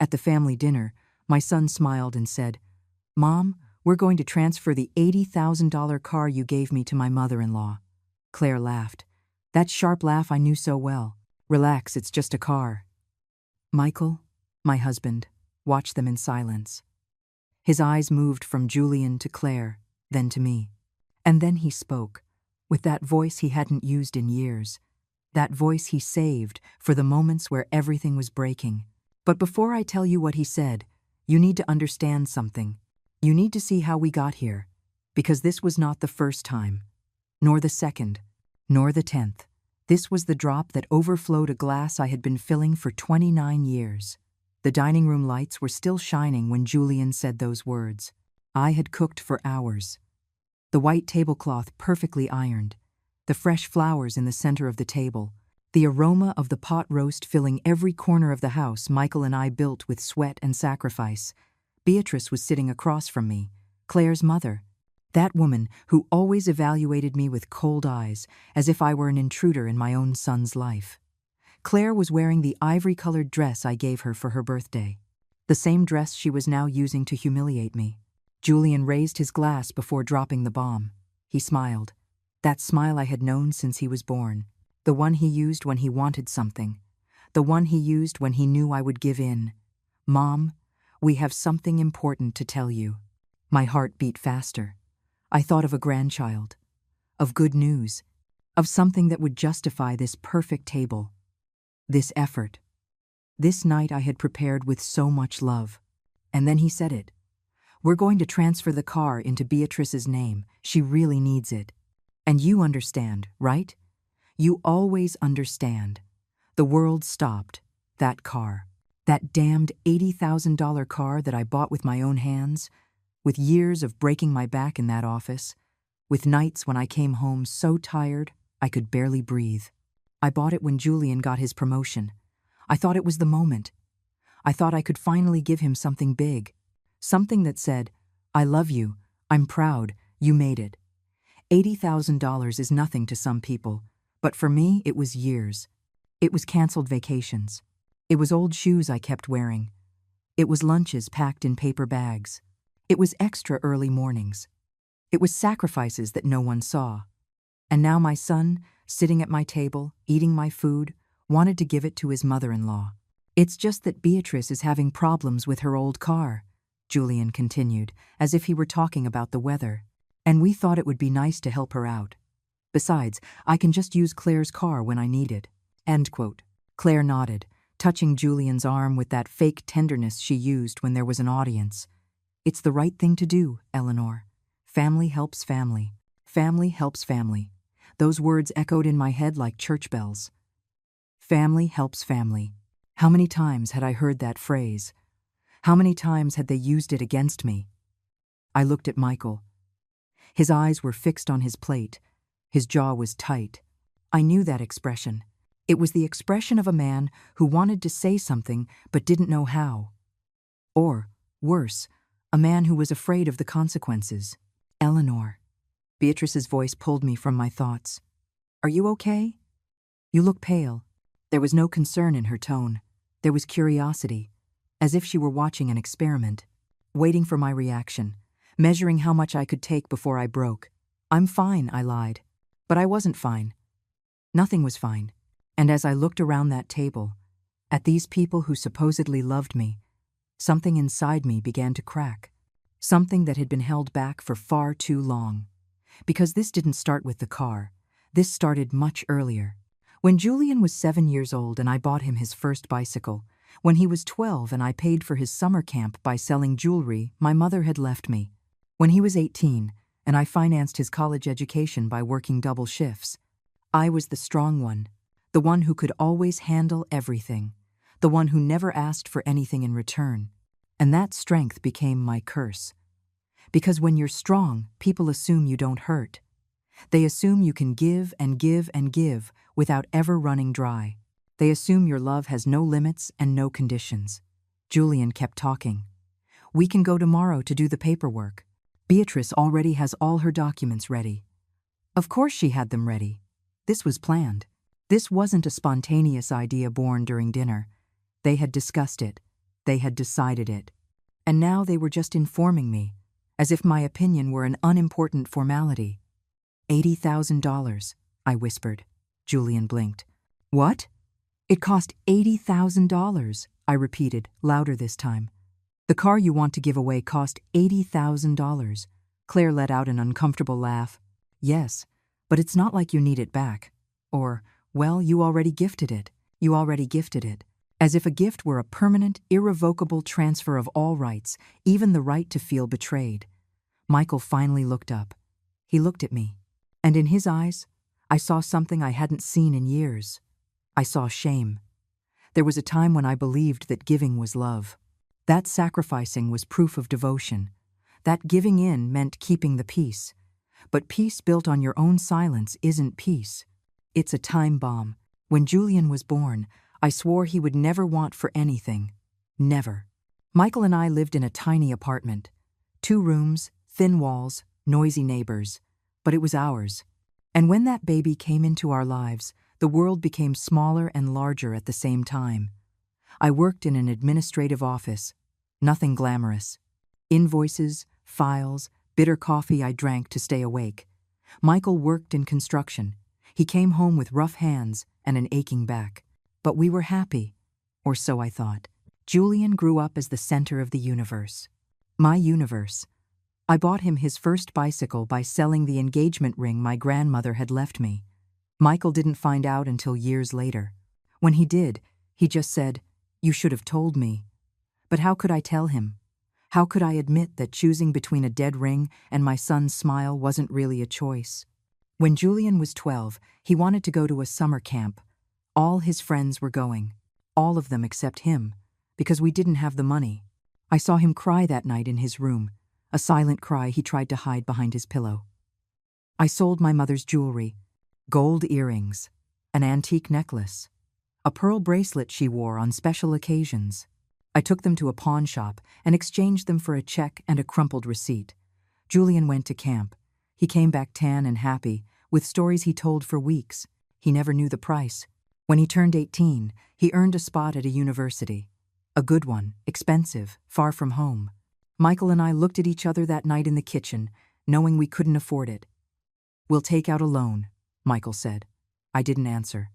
At the family dinner, my son smiled and said, "Mom, we're going to transfer the $80,000 car you gave me to my mother-in-law." Claire laughed. That sharp laugh I knew so well. "Relax, it's just a car." Michael, my husband, watched them in silence. His eyes moved from Julian to Claire, then to me. And then he spoke, with that voice he hadn't used in years. That voice he saved for the moments where everything was breaking. "But before I tell you what he said, you need to understand something. You need to see how we got here. Because this was not the first time, nor the second, nor the 10th. This was the drop that overflowed a glass I had been filling for 29 years. The dining room lights were still shining when Julian said those words. I had cooked for hours. The white tablecloth perfectly ironed, the fresh flowers in the center of the table, the aroma of the pot roast filling every corner of the house Michael and I built with sweat and sacrifice. Beatrice was sitting across from me, Claire's mother. That woman who always evaluated me with cold eyes, as if I were an intruder in my own son's life. Claire was wearing the ivory-colored dress I gave her for her birthday, the same dress she was now using to humiliate me. Julian raised his glass before dropping the bomb. He smiled. That smile I had known since he was born. The one he used when he wanted something. The one he used when he knew I would give in. "Mom, we have something important to tell you." My heart beat faster. I thought of a grandchild, of good news, of something that would justify this perfect table, this effort, this night I had prepared with so much love. And then he said it. "We're going to transfer the car into Beatrice's name. She really needs it. And you understand, right? You always understand." The world stopped. That car. That damned $80,000 car that I bought with my own hands, with years of breaking my back in that office, with nights when I came home so tired I could barely breathe. I bought it when Julian got his promotion. I thought it was the moment. I thought I could finally give him something big. Something that said, "I love you, I'm proud, you made it." $80,000 is nothing to some people, but for me it was years. It was canceled vacations. It was old shoes I kept wearing. It was lunches packed in paper bags. It was extra early mornings. It was sacrifices that no one saw. And now my son, sitting at my table, eating my food, wanted to give it to his mother-in-law. "It's just that Beatrice is having problems with her old car," Julian continued, as if he were talking about the weather. "And we thought it would be nice to help her out. Besides, I can just use Claire's car when I need it." End quote. Claire nodded, touching Julian's arm with that fake tenderness she used when there was an audience. "It's the right thing to do, Eleanor. Family helps family. Family helps family." Those words echoed in my head like church bells. Family helps family. How many times had I heard that phrase? How many times had they used it against me? I looked at Michael. His eyes were fixed on his plate. His jaw was tight. I knew that expression. It was the expression of a man who wanted to say something but didn't know how. Or, worse, a man who was afraid of the consequences. "Eleanor." Beatrice's voice pulled me from my thoughts. "Are you okay? You look pale." There was no concern in her tone. There was curiosity, as if she were watching an experiment, waiting for my reaction, measuring how much I could take before I broke. "I'm fine," I lied. But I wasn't fine. Nothing was fine. And as I looked around that table, at these people who supposedly loved me, something inside me began to crack. Something that had been held back for far too long. Because this didn't start with the car. This started much earlier. When Julian was 7 years old and I bought him his first bicycle, when he was 12 and I paid for his summer camp by selling jewelry my mother had left me, when he was 18 and I financed his college education by working double shifts, I was the strong one, the one who could always handle everything, the one who never asked for anything in return. And that strength became my curse. Because when you're strong, people assume you don't hurt. They assume you can give and give and give without ever running dry. They assume your love has no limits and no conditions. Julian kept talking. "We can go tomorrow to do the paperwork. Beatrice already has all her documents ready." Of course she had them ready. This was planned. This wasn't a spontaneous idea born during dinner. They had discussed it. They had decided it. And now they were just informing me, as if my opinion were an unimportant formality. $80,000, I whispered. Julian blinked. What? It cost $80,000, I repeated, louder this time. The car you want to give away cost $80,000. Claire let out an uncomfortable laugh. Yes, but it's not like you need it back. Or, well, you already gifted it. You already gifted it. As if a gift were a permanent, irrevocable transfer of all rights, even the right to feel betrayed. Michael finally looked up. He looked at me. And in his eyes, I saw something I hadn't seen in years. I saw shame. There was a time when I believed that giving was love. That sacrificing was proof of devotion. That giving in meant keeping the peace. But peace built on your own silence isn't peace. It's a time bomb. When Julian was born, I swore he would never want for anything. Never. Michael and I lived in a tiny apartment. 2 rooms, thin walls, noisy neighbors. But it was ours. And when that baby came into our lives, the world became smaller and larger at the same time. I worked in an administrative office. Nothing glamorous. Invoices, files, bitter coffee I drank to stay awake. Michael worked in construction. He came home with rough hands and an aching back. But we were happy, or so I thought. Julian grew up as the center of the universe. My universe. I bought him his first bicycle by selling the engagement ring my grandmother had left me. Michael didn't find out until years later. When he did, he just said, "You should have told me." But how could I tell him? How could I admit that choosing between a dead ring and my son's smile wasn't really a choice? When Julian was 12, he wanted to go to a summer camp. All his friends were going. All of them except him, because we didn't have the money. I saw him cry that night in his room, a silent cry he tried to hide behind his pillow. I sold my mother's jewelry, gold earrings, an antique necklace, a pearl bracelet she wore on special occasions. I took them to a pawn shop and exchanged them for a check and a crumpled receipt. Julian went to camp. He came back tan and happy, with stories he told for weeks. He never knew the price. When he turned 18, he earned a spot at a university. A good one, expensive, far from home. Michael and I looked at each other that night in the kitchen, knowing we couldn't afford it. "We'll take out a loan," Michael said. I didn't answer.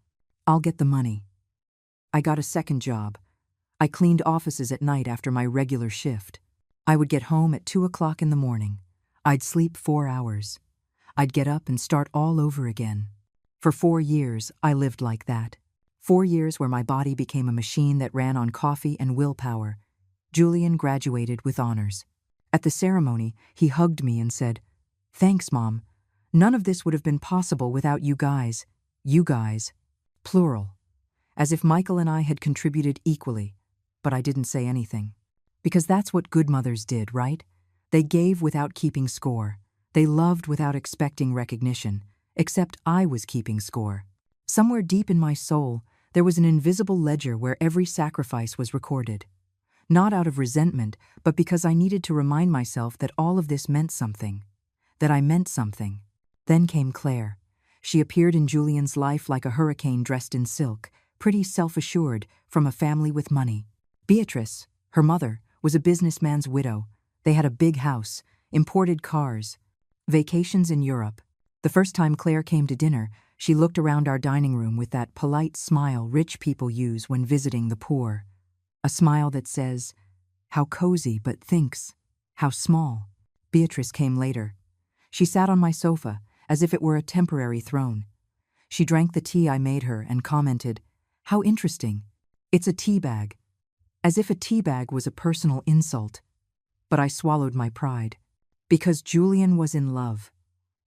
"I'll get the money." I got a second job. I cleaned offices at night after my regular shift. I would get home at 2 o'clock in the morning. I'd sleep 4 hours. I'd get up and start all over again. For 4 years, I lived like that. 4 years where my body became a machine that ran on coffee and willpower. Julian graduated with honors. At the ceremony, he hugged me and said, "Thanks, Mom. None of this would have been possible without you guys. You guys." Plural. As if Michael and I had contributed equally. But I didn't say anything. Because that's what good mothers did, right? They gave without keeping score. They loved without expecting recognition. Except I was keeping score. Somewhere deep in my soul, there was an invisible ledger where every sacrifice was recorded. Not out of resentment, but because I needed to remind myself that all of this meant something. That I meant something. Then came Claire. She appeared in Julian's life like a hurricane dressed in silk, pretty self-assured, from a family with money. Beatrice, her mother, was a businessman's widow. They had a big house, imported cars, vacations in Europe. The first time Claire came to dinner, she looked around our dining room with that polite smile rich people use when visiting the poor. A smile that says, "How cozy," but thinks, "How small." Beatrice came later. She sat on my sofa, as if it were a temporary throne. She drank the tea I made her and commented, "How interesting. It's a tea bag." As if a tea bag was a personal insult. But I swallowed my pride. Because Julian was in love.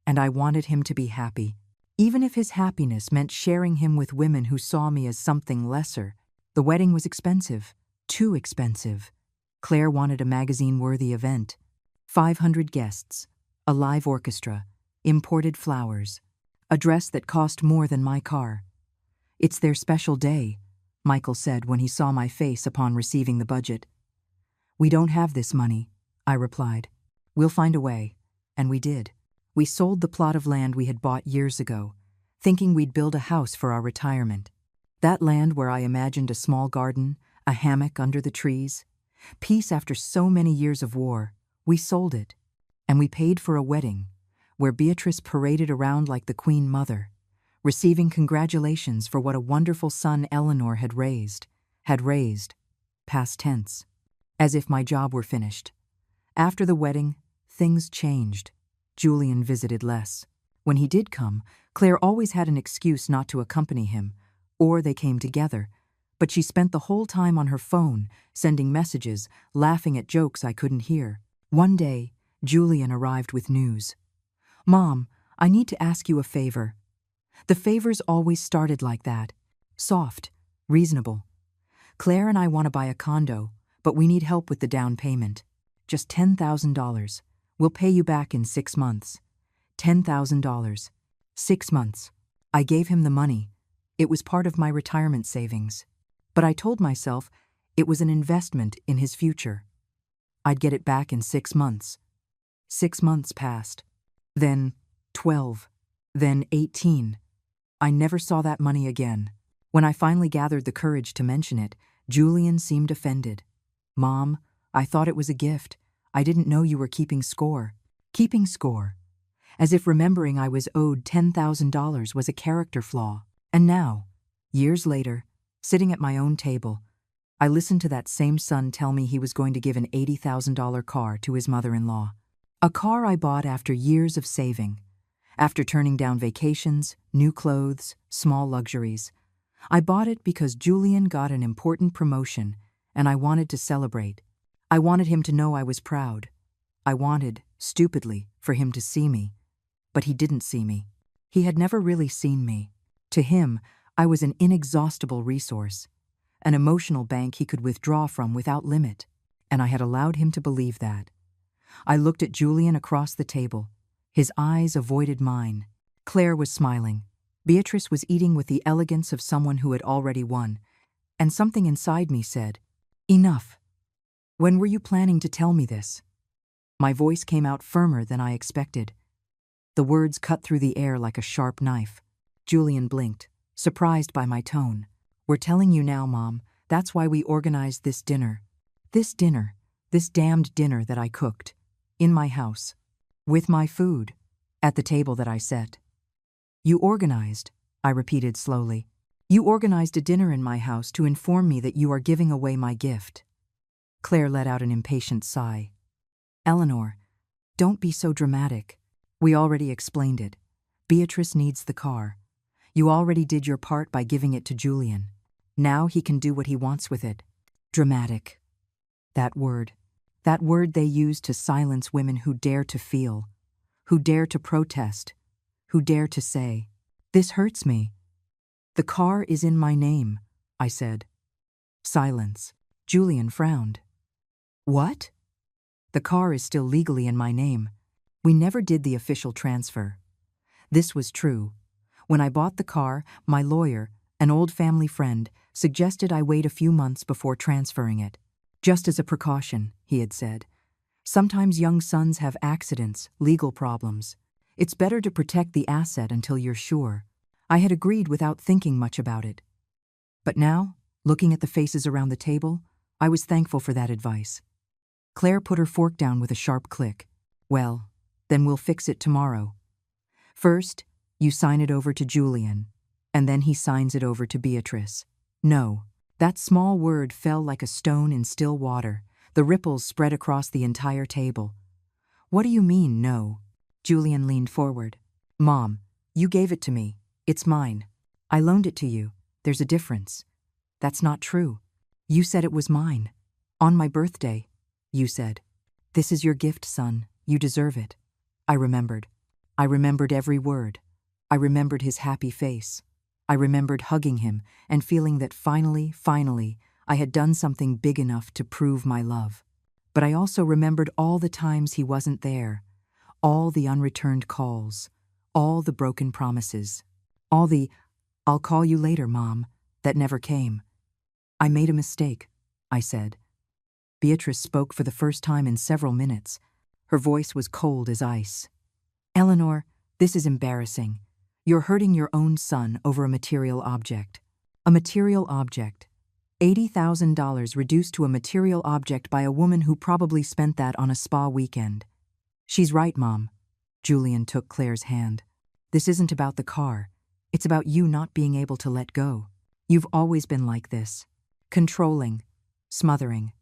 And I wanted him to be happy. Even if his happiness meant sharing him with women who saw me as something lesser. The wedding was expensive. Too expensive. Claire wanted a magazine-worthy event. 500 guests. A live orchestra. Imported flowers. A dress that cost more than my car. "It's their special day," Michael said when he saw my face upon receiving the budget. "We don't have this money," I replied. "We'll find a way." And we did. We sold the plot of land we had bought years ago, thinking we'd build a house for our retirement. That land where I imagined a small garden, a hammock under the trees, Peace after so many years of war. We sold it. And we paid for a wedding, where Beatrice paraded around like the Queen Mother, receiving congratulations for what a wonderful son Eleanor had raised, past tense, as if my job were finished. After the wedding, things changed. Julian visited less. When he did come, Claire always had an excuse not to accompany him, or they came together, but she spent the whole time on her phone, sending messages, laughing at jokes I couldn't hear. One day, Julian arrived with news. "Mom, I need to ask you a favor." The favors always started like that. Soft, reasonable. "Claire and I want to buy a condo, but we need help with the down payment. Just $10,000. We'll pay you back in 6 months. $10,000. 6 months. I gave him the money. It was part of my retirement savings. But I told myself it was an investment in his future. I'd get it back in 6 months. 6 months passed. Then 12. Then 18. I never saw that money again. When I finally gathered the courage to mention it, Julian seemed offended. "Mom, I thought it was a gift. I didn't know you were keeping score." Keeping score. As if remembering I was owed $10,000 was a character flaw. And now, years later, sitting at my own table, I listened to that same son tell me he was going to give an $80,000 car to his mother-in-law. A car I bought after years of saving. After turning down vacations, new clothes, small luxuries. I bought it because Julian got an important promotion, and I wanted to celebrate. I wanted him to know I was proud. I wanted, stupidly, for him to see me. But he didn't see me. He had never really seen me. To him, I was an inexhaustible resource, an emotional bank he could withdraw from without limit, and I had allowed him to believe that. I looked at Julian across the table. His eyes avoided mine. Claire was smiling. Beatrice was eating with the elegance of someone who had already won, and something inside me said, "Enough. When were you planning to tell me this?" My voice came out firmer than I expected. The words cut through the air like a sharp knife. Julian blinked, surprised by my tone. "We're telling you now, Mom. That's why we organized this dinner. This damned dinner that I cooked. In my house. With my food. At the table that I set." "You organized," I repeated slowly. "You organized a dinner in my house to inform me that you are giving away my gift." Claire let out an impatient sigh. "Eleanor, don't be so dramatic. We already explained it. Beatrice needs the car. You already did your part by giving it to Julian. Now he can do what he wants with it." Dramatic. That word they use to silence women who dare to feel, who dare to protest, who dare to say, "This hurts me." "The car is in my name," I said. Silence. Julian frowned. "What?" "The car is still legally in my name. We never did the official transfer." This was true. When I bought the car, my lawyer, an old family friend, suggested I wait a few months before transferring it. "Just as a precaution," he had said. "Sometimes young sons have accidents, legal problems. It's better to protect the asset until you're sure." I had agreed without thinking much about it. But now, looking at the faces around the table, I was thankful for that advice. Claire put her fork down with a sharp click. "Well, then we'll fix it tomorrow. First, you sign it over to Julian, and then he signs it over to Beatrice." No, that small word fell like a stone in still water. The ripples spread across the entire table. "What do you mean, no?" Julian leaned forward. "Mom, you gave it to me. It's mine. I loaned it to you. There's a difference." "That's not true. You said it was mine. On my birthday, you said. This is your gift, son. You deserve it." I remembered. I remembered every word. I remembered his happy face. I remembered hugging him and feeling that finally, I had done something big enough to prove my love. But I also remembered all the times he wasn't there, all the unreturned calls, all the broken promises, all the "I'll call you later, Mom," that never came. "I made a mistake," I said. Beatrice spoke for the first time in several minutes. Her voice was cold as ice. "Eleanor, this is embarrassing. You're hurting your own son over a material object. A material object. $80,000 reduced to a material object by a woman who probably spent that on a spa weekend. She's right, Mom. Julian took Claire's hand. This isn't about the car. It's about you not being able to let go. You've always been like this. Controlling, smothering,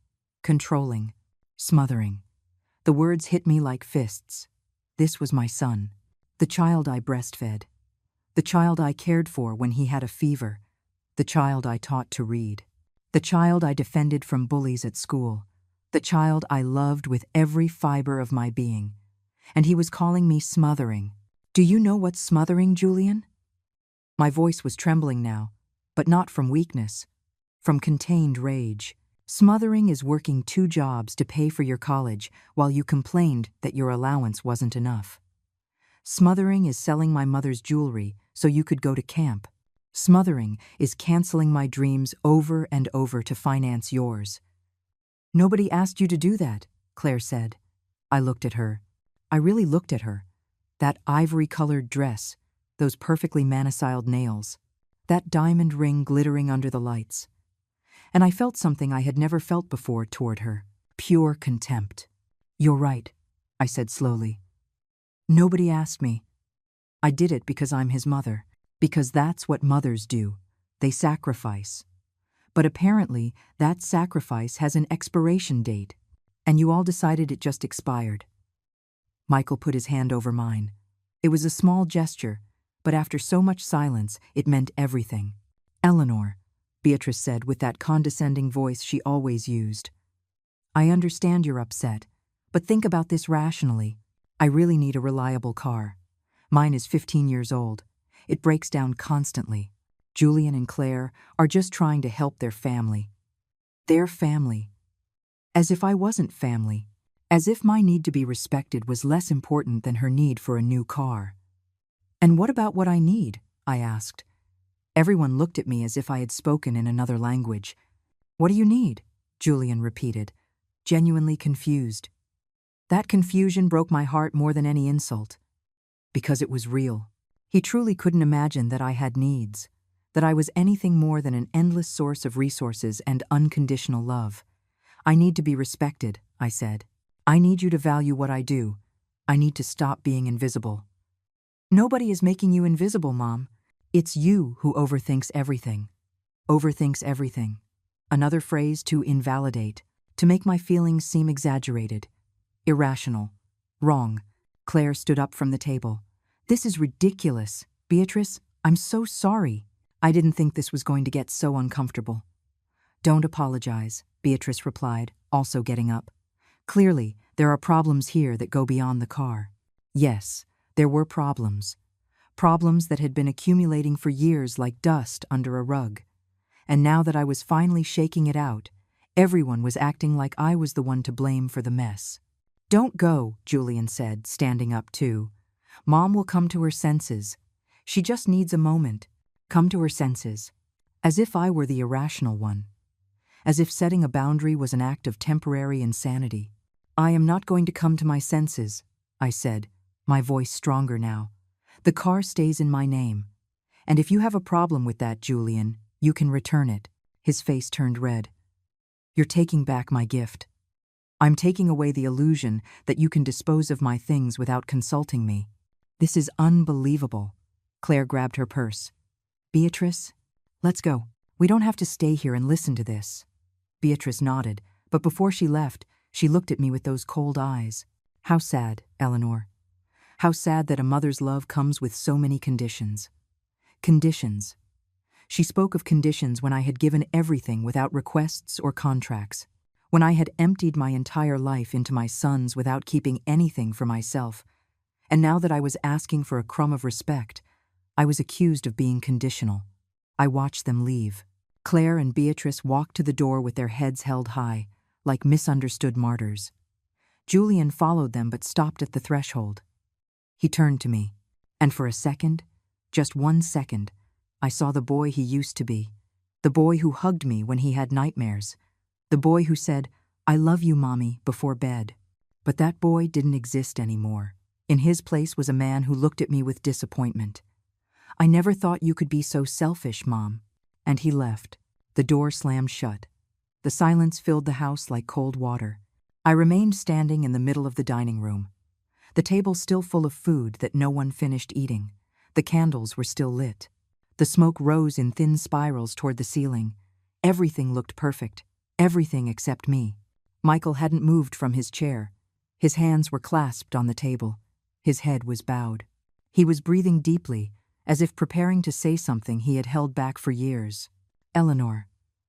controlling, smothering. The words hit me like fists. This was my son, the child I breastfed, the child I cared for when he had a fever, the child I taught to read, the child I defended from bullies at school, the child I loved with every fiber of my being. And he was calling me smothering. Do you know what's smothering, Julian? My voice was trembling now, but not from weakness, from contained rage. Smothering is working 2 jobs to pay for your college while you complained that your allowance wasn't enough. Smothering is selling my mother's jewelry so you could go to camp. Smothering is canceling my dreams over and over to finance yours. Nobody asked you to do that, Claire said. I looked at her. I really looked at her. That ivory-colored dress, those perfectly maniciled nails, that diamond ring glittering under the lights. And I felt something I had never felt before toward her, pure contempt. You're right, I said slowly. Nobody asked me. I did it because I'm his mother, because that's what mothers do. They sacrifice. But apparently, that sacrifice has an expiration date, and you all decided it just expired. Michael put his hand over mine. It was a small gesture, but after so much silence, it meant everything. Eleanor, Beatrice said with that condescending voice she always used. I understand you're upset, but think about this rationally. I really need a reliable car. Mine is 15 years old. It breaks down constantly. Julian and Claire are just trying to help their family. Their family. As if I wasn't family. As if my need to be respected was less important than her need for a new car. And what about what I need? I asked. Everyone looked at me as if I had spoken in another language. What do you need? Julian repeated, genuinely confused. That confusion broke my heart more than any insult. Because it was real. He truly couldn't imagine that I had needs, that I was anything more than an endless source of resources and unconditional love. I need to be respected, I said. I need you to value what I do. I need to stop being invisible. Nobody is making you invisible, Mom. It's you who overthinks everything. Overthinks everything. Another phrase to invalidate, to make my feelings seem exaggerated. Irrational. Wrong. Claire stood up from the table. This is ridiculous. Beatrice, I'm so sorry. I didn't think this was going to get so uncomfortable. Don't apologize, Beatrice replied, also getting up. Clearly, there are problems here that go beyond the car. Yes, there were problems. Problems that had been accumulating for years like dust under a rug. And now that I was finally shaking it out, everyone was acting like I was the one to blame for the mess. Don't go, Julian said, standing up too. Mom will come to her senses. She just needs a moment. Come to her senses. As if I were the irrational one. As if setting a boundary was an act of temporary insanity. I am not going to come to my senses, I said, my voice stronger now. The car stays in my name. And if you have a problem with that, Julian, you can return it. His face turned red. You're taking back my gift. I'm taking away the illusion that you can dispose of my things without consulting me. This is unbelievable. Claire grabbed her purse. Beatrice, let's go. We don't have to stay here and listen to this. Beatrice nodded, but before she left, she looked at me with those cold eyes. How sad, Eleanor. How sad that a mother's love comes with so many conditions. Conditions. She spoke of conditions when I had given everything without requests or contracts, when I had emptied my entire life into my sons without keeping anything for myself, and now that I was asking for a crumb of respect, I was accused of being conditional. I watched them leave. Claire and Beatrice walked to the door with their heads held high, like misunderstood martyrs. Julian followed them but stopped at the threshold. He turned to me, and for a second, just 1 second, I saw the boy he used to be, the boy who hugged me when he had nightmares, the boy who said, "I love you, Mommy," before bed. But that boy didn't exist anymore. In his place was a man who looked at me with disappointment. I never thought you could be so selfish, Mom. And he left. The door slammed shut. The silence filled the house like cold water. I remained standing in the middle of the dining room. The table still full of food that no one finished eating. The candles were still lit. The smoke rose in thin spirals toward the ceiling. Everything looked perfect. Everything except me. Michael hadn't moved from his chair. His hands were clasped on the table. His head was bowed. He was breathing deeply, as if preparing to say something he had held back for years. Eleanor.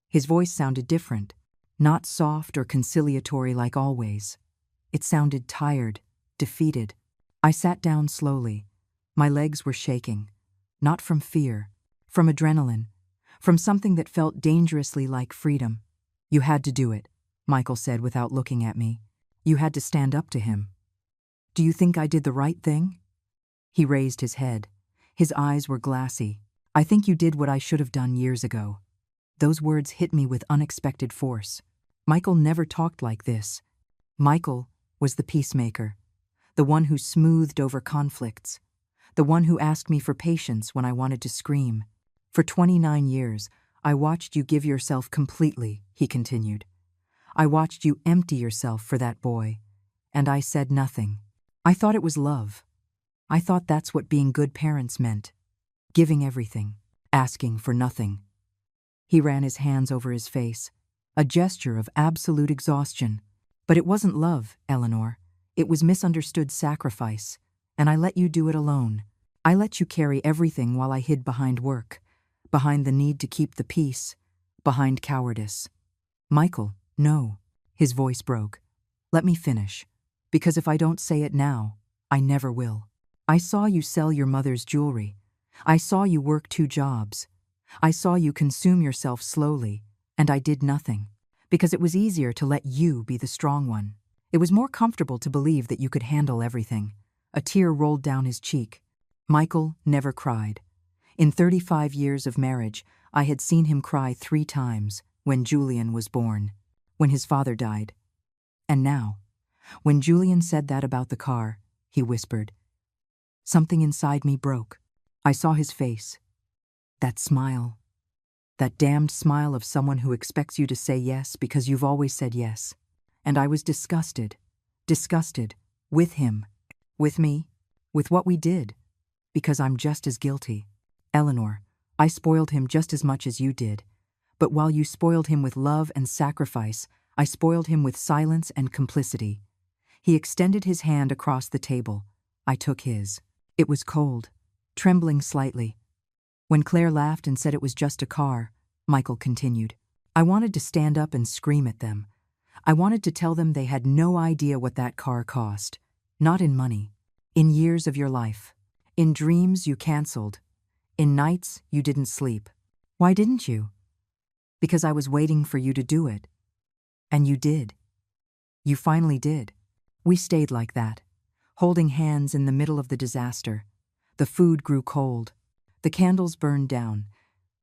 His voice sounded different, not soft or conciliatory like always. It sounded tired, defeated. I sat down slowly. My legs were shaking, not from fear, from adrenaline, from something that felt dangerously like freedom. You had to do it, Michael said without looking at me. You had to stand up to him. Do you think I did the right thing? He raised his head. His eyes were glassy. I think you did what I should have done years ago. Those words hit me with unexpected force. Michael never talked like this. Michael was the peacemaker, the one who smoothed over conflicts, the one who asked me for patience when I wanted to scream. For 29 years, I watched you give yourself completely, he continued. I watched you empty yourself for that boy, and I said nothing. I thought it was love. I thought that's what being good parents meant. Giving everything, asking for nothing. He ran his hands over his face, a gesture of absolute exhaustion. But it wasn't love, Eleanor. It was misunderstood sacrifice, and I let you do it alone. I let you carry everything while I hid behind work, behind the need to keep the peace, behind cowardice. Michael, no. His voice broke. Let me finish, because if I don't say it now, I never will. I saw you sell your mother's jewelry. I saw you work 2 jobs. I saw you consume yourself slowly, and I did nothing, because it was easier to let you be the strong one. It was more comfortable to believe that you could handle everything. A tear rolled down his cheek. Michael never cried. In 35 years of marriage, I had seen him cry 3 times, when Julian was born, when his father died. And now, when Julian said that about the car, he whispered. Something inside me broke. I saw his face. That smile. That damned smile of someone who expects you to say yes because you've always said yes. And I was disgusted. Disgusted. With him. With me. With what we did. Because I'm just as guilty. Eleanor, I spoiled him just as much as you did. But while you spoiled him with love and sacrifice, I spoiled him with silence and complicity. He extended his hand across the table. I took his. It was cold, trembling slightly. When Claire laughed and said it was just a car, Michael continued. I wanted to stand up and scream at them. I wanted to tell them they had no idea what that car cost. Not in money. In years of your life. In dreams you canceled. In nights you didn't sleep. Why didn't you? Because I was waiting for you to do it. And you did. You finally did. We stayed like that, holding hands in the middle of the disaster. The food grew cold. The candles burned down.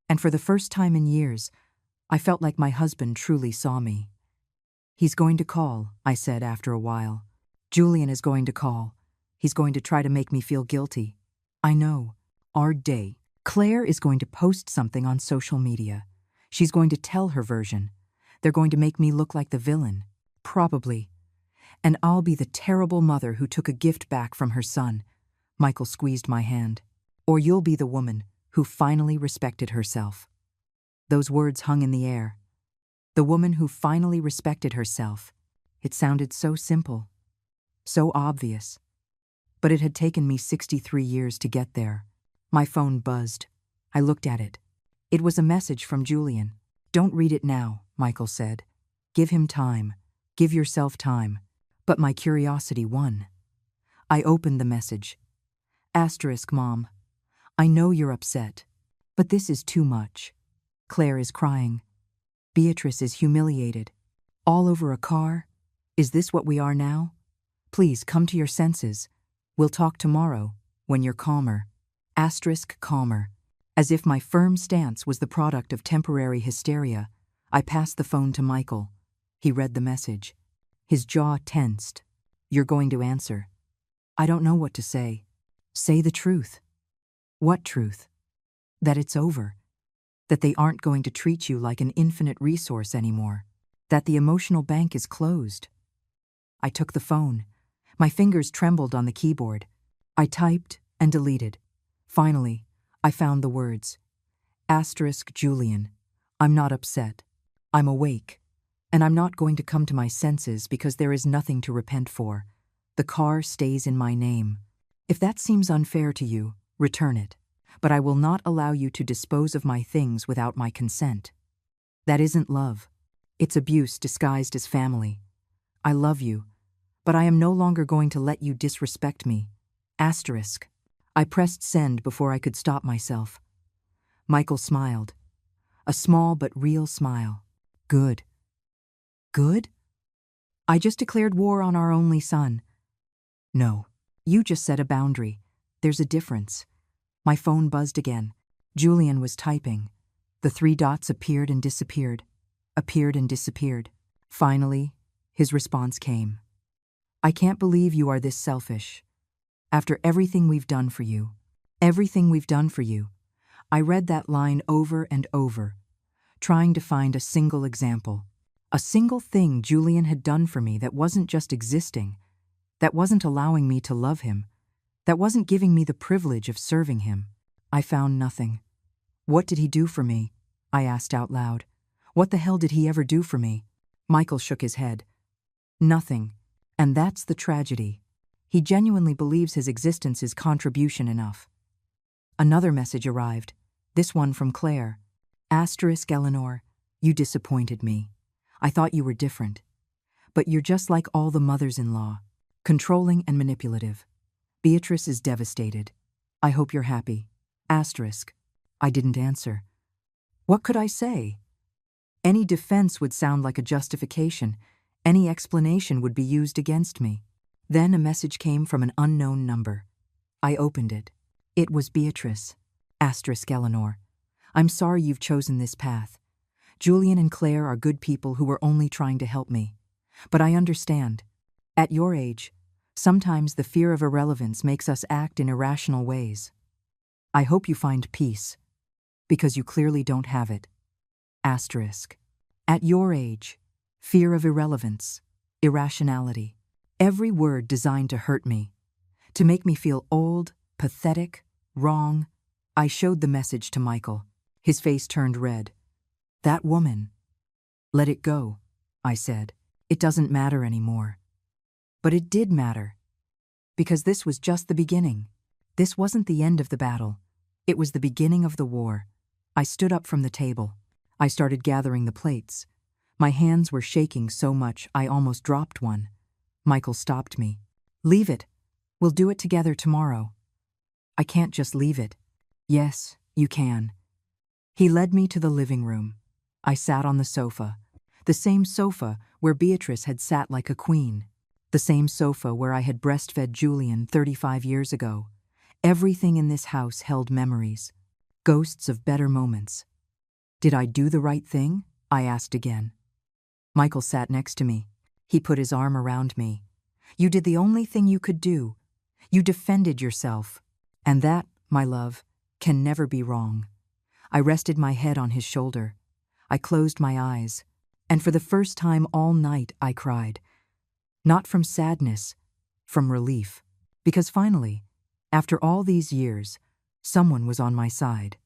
And for the first time in years, I felt like my husband truly saw me. He's going to call, I said after a while. Julian is going to call. He's going to try to make me feel guilty. I know. Our day. Claire is going to post something on social media. She's going to tell her version. They're going to make me look like the villain. Probably. And I'll be the terrible mother who took a gift back from her son. Michael squeezed my hand. Or you'll be the woman who finally respected herself. Those words hung in the air. The woman who finally respected herself. It sounded so simple. So obvious. But it had taken me 63 years to get there. My phone buzzed. I looked at it. It was a message from Julian. Don't read it now, Michael said. Give him time. Give yourself time. But my curiosity won. I opened the message. Asterisk, Mom. I know you're upset, but this is too much. Claire is crying. Beatrice is humiliated. All over a car? Is this what we are now? Please come to your senses. We'll talk tomorrow, when you're calmer. Asterisk, calmer. As if my firm stance was the product of temporary hysteria, I passed the phone to Michael. He read the message. His jaw tensed. You're going to answer. I don't know what to say. Say the truth. What truth? That it's over. that they aren't going to treat you like an infinite resource anymore, that the emotional bank is closed. I took the phone. My fingers trembled on the keyboard. I typed and deleted. Finally, I found the words. Julian, I'm not upset. I'm awake. And I'm not going to come to my senses because there is nothing to repent for. The car stays in my name. If that seems unfair to you, return it. But I will not allow you to dispose of my things without my consent. That isn't love. It's abuse disguised as family. I love you, but I am no longer going to let you disrespect me. I pressed send before I could stop myself. Michael smiled. A small but real smile. Good. Good? I just declared war on our only son. No, you just set a boundary. There's a difference. My phone buzzed again. Julian was typing. The 3 dots appeared and disappeared. Appeared and disappeared. Finally, his response came. I can't believe you are this selfish. After everything we've done for you. Everything we've done for you. I read that line over and over, trying to find a single example. A single thing Julian had done for me that wasn't just existing, that wasn't allowing me to love him, that wasn't giving me the privilege of serving him. I found nothing. What did he do for me? I asked out loud. What the hell did he ever do for me? Michael shook his head. Nothing. And that's the tragedy. He genuinely believes his existence is contribution enough. Another message arrived, this one from Claire. Eleanor, you disappointed me. I thought you were different. But you're just like all the mothers-in-law, controlling and manipulative. Beatrice is devastated. I hope you're happy. I didn't answer. What could I say? Any defense would sound like a justification. Any explanation would be used against me. Then a message came from an unknown number. I opened it. It was Beatrice. Eleanor. I'm sorry you've chosen this path. Julian and Claire are good people who were only trying to help me. But I understand. At your age, sometimes the fear of irrelevance makes us act in irrational ways. I hope you find peace, because you clearly don't have it. At your age, fear of irrelevance, irrationality, every word designed to hurt me, to make me feel old, pathetic, wrong. I showed the message to Michael. His face turned red. That woman. Let it go, I said. It doesn't matter anymore. But it did matter. Because this was just the beginning. This wasn't the end of the battle. It was the beginning of the war. I stood up from the table. I started gathering the plates. My hands were shaking so much I almost dropped one. Michael stopped me. Leave it. We'll do it together tomorrow. I can't just leave it. Yes, you can. He led me to the living room. I sat on the sofa. The same sofa where Beatrice had sat like a queen. The same sofa where I had breastfed Julian 35 years ago. Everything in this house held memories. Ghosts of better moments. Did I do the right thing? I asked again. Michael sat next to me. He put his arm around me. You did the only thing you could do. You defended yourself. And that, my love, can never be wrong. I rested my head on his shoulder. I closed my eyes. And for the first time all night, I cried. Not from sadness, from relief. Because finally, after all these years, someone was on my side.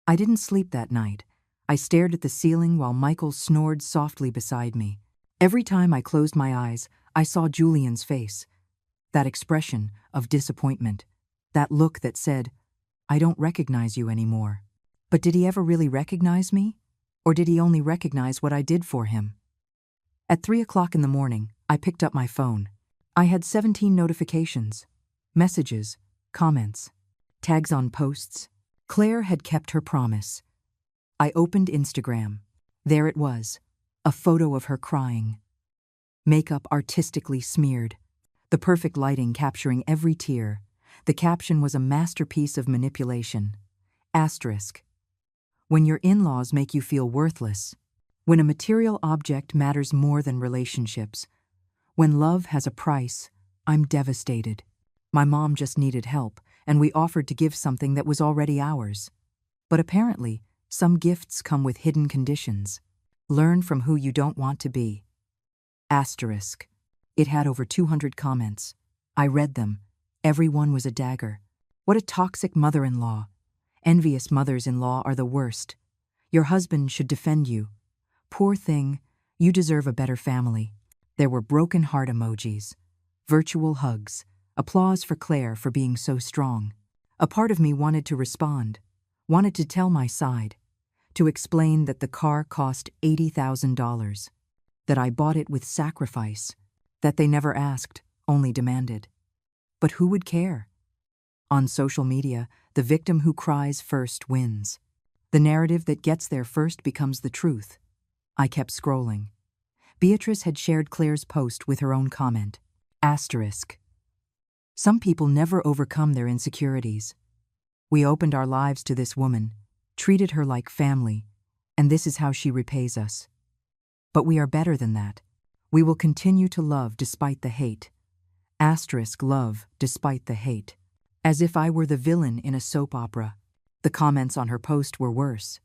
I didn't sleep that night. I stared at the ceiling while Michael snored softly beside me. Every time I closed my eyes, I saw Julian's face. That expression of disappointment. That look that said, I don't recognize you anymore. But did he ever really recognize me? Or did he only recognize what I did for him? At 3 o'clock in the morning, I picked up my phone. I had 17 notifications. Messages, comments, tags on posts. Claire had kept her promise. I opened Instagram. There it was, a photo of her crying. Makeup artistically smeared, the perfect lighting capturing every tear. The caption was a masterpiece of manipulation. When your in-laws make you feel worthless, when a material object matters more than relationships, when love has a price, I'm devastated. My mom just needed help, and we offered to give something that was already ours. But apparently, Some gifts come with hidden conditions. Learn from who you don't want to be. Asterisk. It had over 200 comments. I read them. Every one was a dagger. What a toxic mother-in-law. Envious mothers-in-law are the worst. Your husband should defend you. Poor thing, you deserve a better family. There were broken heart emojis, virtual hugs, applause for Claire for being so strong. A part of me wanted to respond, wanted to tell my side, to explain that the car cost $80,000, that I bought it with sacrifice, that they never asked, only demanded. But who would care? On social media, the victim who cries first wins. The narrative that gets there first becomes the truth. I kept scrolling. Beatrice had shared Claire's post with her own comment. Asterisk. Some people never overcome their insecurities. We opened our lives to this woman, treated her like family, and this is how she repays us. But we are better than that. We will continue to love despite the hate. Asterisk love despite the hate. As if I were the villain in a soap opera. The comments on her post were worse.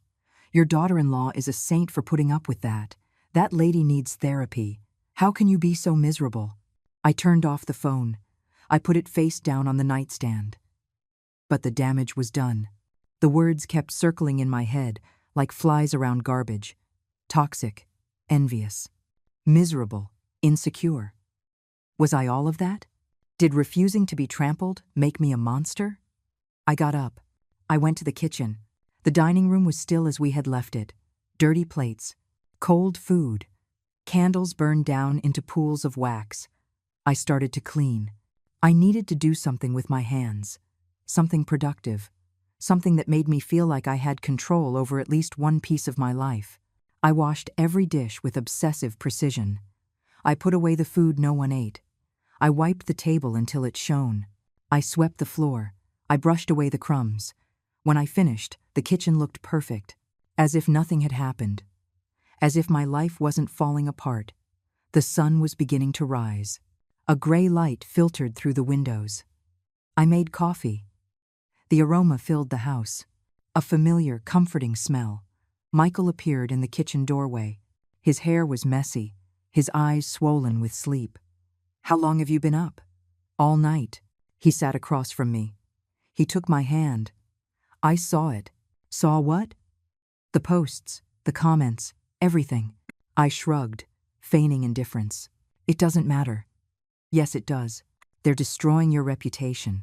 Your daughter-in-law is a saint for putting up with that. That lady needs therapy. How can you be so miserable? I turned off the phone. I put it face down on the nightstand. But the damage was done. The words kept circling in my head like flies around garbage. Toxic, envious, miserable, insecure. Was I all of that? Did refusing to be trampled make me a monster? I got up. I went to the kitchen. The dining room was still as we had left it. Dirty plates, cold food, candles burned down into pools of wax. I started to clean. I needed to do something with my hands. Something productive. Something that made me feel like I had control over at least one piece of my life. I washed every dish with obsessive precision. I put away the food no one ate. I wiped the table until it shone. I swept the floor. I brushed away the crumbs. When I finished, the kitchen looked perfect, as if nothing had happened. As if my life wasn't falling apart. The sun was beginning to rise. A gray light filtered through the windows. I made coffee. The aroma filled the house. A familiar, comforting smell. Michael appeared in the kitchen doorway. His hair was messy, his eyes swollen with sleep. How long have you been up? All night. He sat across from me. He took my hand. I saw it. Saw what? The posts, the comments, everything. I shrugged, feigning indifference. It doesn't matter. Yes, it does. They're destroying your reputation.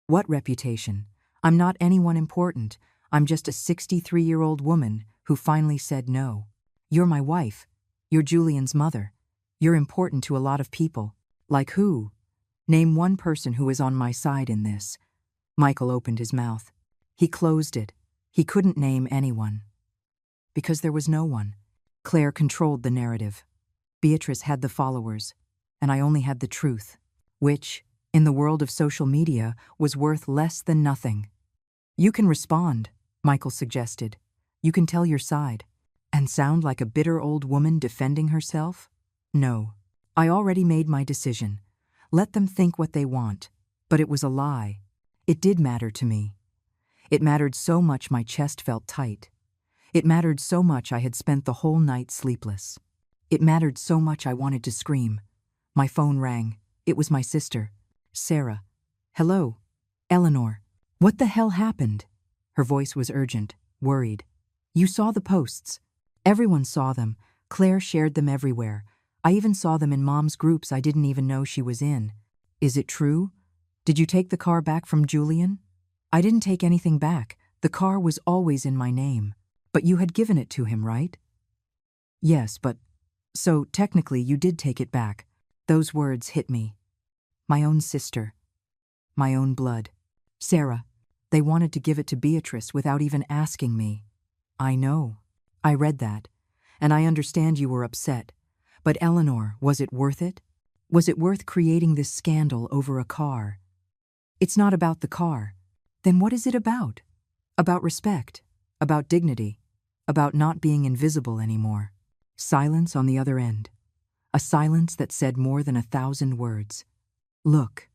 What reputation? I'm not anyone important. I'm just a 63-year-old woman who finally said no. You're my wife. You're Julian's mother. You're important to a lot of people. Like who? Name one person who is on my side in this. Michael opened his mouth. He closed it. He couldn't name anyone. Because there was no one. Claire controlled the narrative. Beatrice had the followers, and I only had the truth, which, in the world of social media, was worth less than nothing. You can respond, Michael suggested. You can tell your side. And sound like a bitter old woman defending herself? No. I already made my decision. Let them think what they want. But it was a lie. It did matter to me. It mattered so much my chest felt tight. It mattered so much I had spent the whole night sleepless. It mattered so much I wanted to scream. My phone rang. It was my sister, Sarah. Hello, Eleanor. What the hell happened? Her voice was urgent, worried. You saw the posts. Everyone saw them. Claire shared them everywhere. I even saw them in Mom's groups I didn't even know she was in. Is it true? Did you take the car back from Julian? I didn't take anything back. The car was always in my name. But you had given it to him, right? Yes, but... So, technically, you did take it back. Those words hit me. My own sister. My own blood. Sarah. They wanted to give it to Beatrice without even asking me. I know. I read that. And I understand you were upset. But Eleanor, was it worth it? Was it worth creating this scandal over a car? It's not about the car. Then what is it about? About respect. About dignity. About not being invisible anymore. Silence on the other end. A silence that said more than 1,000 words. Look.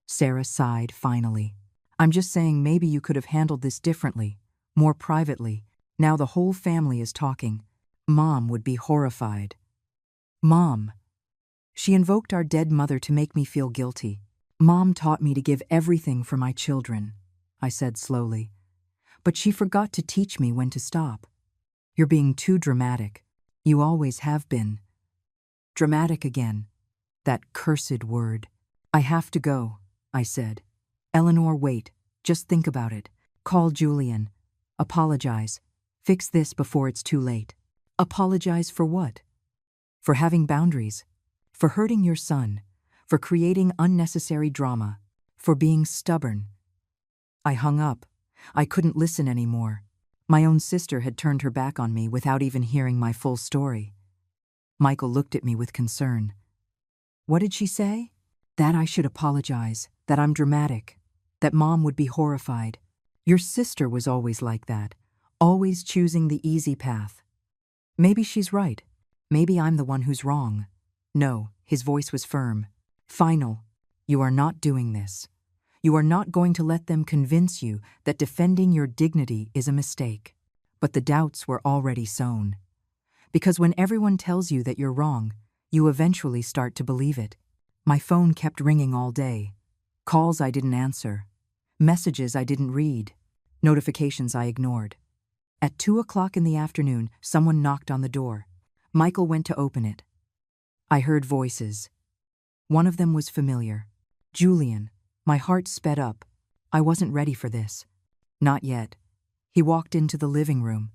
Sarah sighed finally. I'm just saying maybe you could have handled this differently, more privately. Now the whole family is talking. Mom would be horrified. Mom. She invoked our dead mother to make me feel guilty. Mom taught me to give everything for my children, I said slowly. But she forgot to teach me when to stop. You're being too dramatic. You always have been. Dramatic again. That cursed word. I have to go, I said. Eleanor, wait. Just think about it. Call Julian. Apologize. Fix this before it's too late. Apologize for what? For having boundaries. For hurting your son. For creating unnecessary drama. For being stubborn. I hung up. I couldn't listen anymore. My own sister had turned her back on me without even hearing my full story. Michael looked at me with concern. What did she say? That I should apologize, that I'm dramatic, that Mom would be horrified. Your sister was always like that, always choosing the easy path. Maybe she's right. Maybe I'm the one who's wrong. No, his voice was firm. Final. You are not doing this. You are not going to let them convince you that defending your dignity is a mistake. But the doubts were already sown. Because when everyone tells you that you're wrong, you eventually start to believe it. My phone kept ringing all day. Calls I didn't answer. Messages I didn't read. Notifications I ignored. At 2 o'clock in the afternoon, someone knocked on the door. Michael went to open it. I heard voices. One of them was familiar. Julian. My heart sped up. I wasn't ready for this. Not yet. He walked into the living room.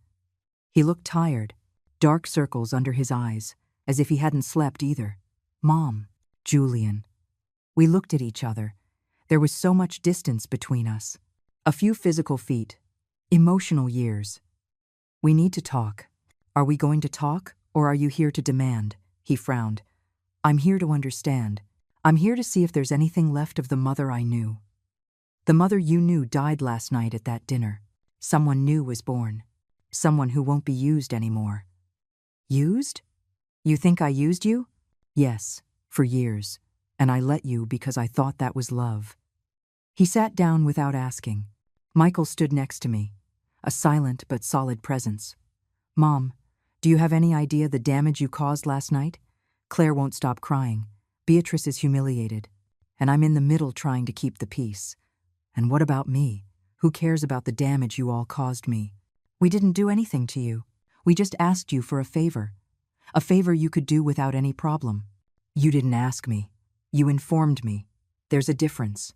He looked tired, dark circles under his eyes, as if he hadn't slept either. Mom. Julian. We looked at each other. There was so much distance between us. A few physical feet. Emotional years. We need to talk. Are we going to talk, or are you here to demand? He frowned. I'm here to understand. I'm here to see if there's anything left of the mother I knew. The mother you knew died last night at that dinner. Someone new was born. Someone who won't be used anymore. Used? You think I used you? Yes, for years. And I let you because I thought that was love. He sat down without asking. Michael stood next to me, a silent but solid presence. Mom, do you have any idea the damage you caused last night? Claire won't stop crying. Beatrice is humiliated, and I'm in the middle trying to keep the peace. And what about me? Who cares about the damage you all caused me? We didn't do anything to you. We just asked you for a favor you could do without any problem. You didn't ask me. You informed me. There's a difference.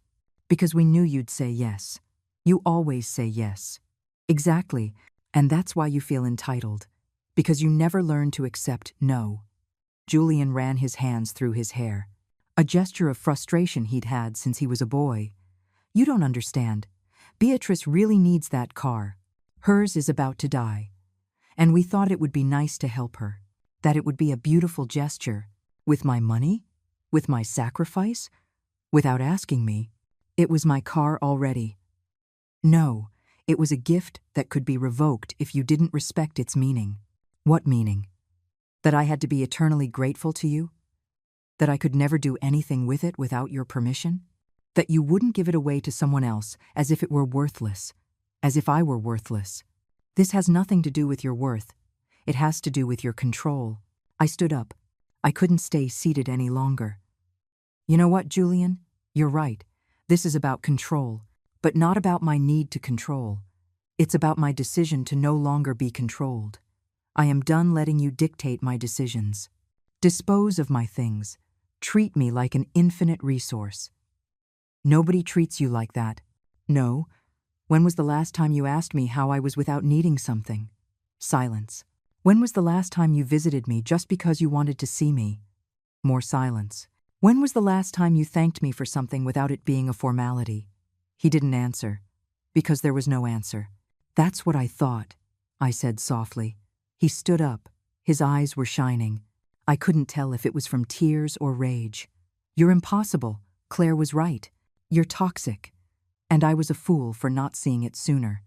Because we knew you'd say yes. You always say yes. Exactly, and that's why you feel entitled. Because you never learned to accept no. Julian ran his hands through his hair, a gesture of frustration he'd had since he was a boy. You don't understand. Beatrice really needs that car. Hers is about to die. And we thought it would be nice to help her, that it would be a beautiful gesture. With my money? With my sacrifice? Without asking me. It was my car already. No, it was a gift that could be revoked if you didn't respect its meaning. What meaning? That I had to be eternally grateful to you? That I could never do anything with it without your permission? That you wouldn't give it away to someone else as if it were worthless, as if I were worthless. This has nothing to do with your worth. It has to do with your control. I stood up. I couldn't stay seated any longer. You know what, Julian? You're right. This is about control, but not about my need to control. It's about my decision to no longer be controlled. I am done letting you dictate my decisions. Dispose of my things. Treat me like an infinite resource. Nobody treats you like that. No. When was the last time you asked me how I was without needing something? Silence. When was the last time you visited me just because you wanted to see me? More silence. When was the last time you thanked me for something without it being a formality? He didn't answer, because there was no answer. That's what I thought, I said softly. He stood up. His eyes were shining. I couldn't tell if it was from tears or rage. You're impossible. Claire was right. You're toxic. And I was a fool for not seeing it sooner.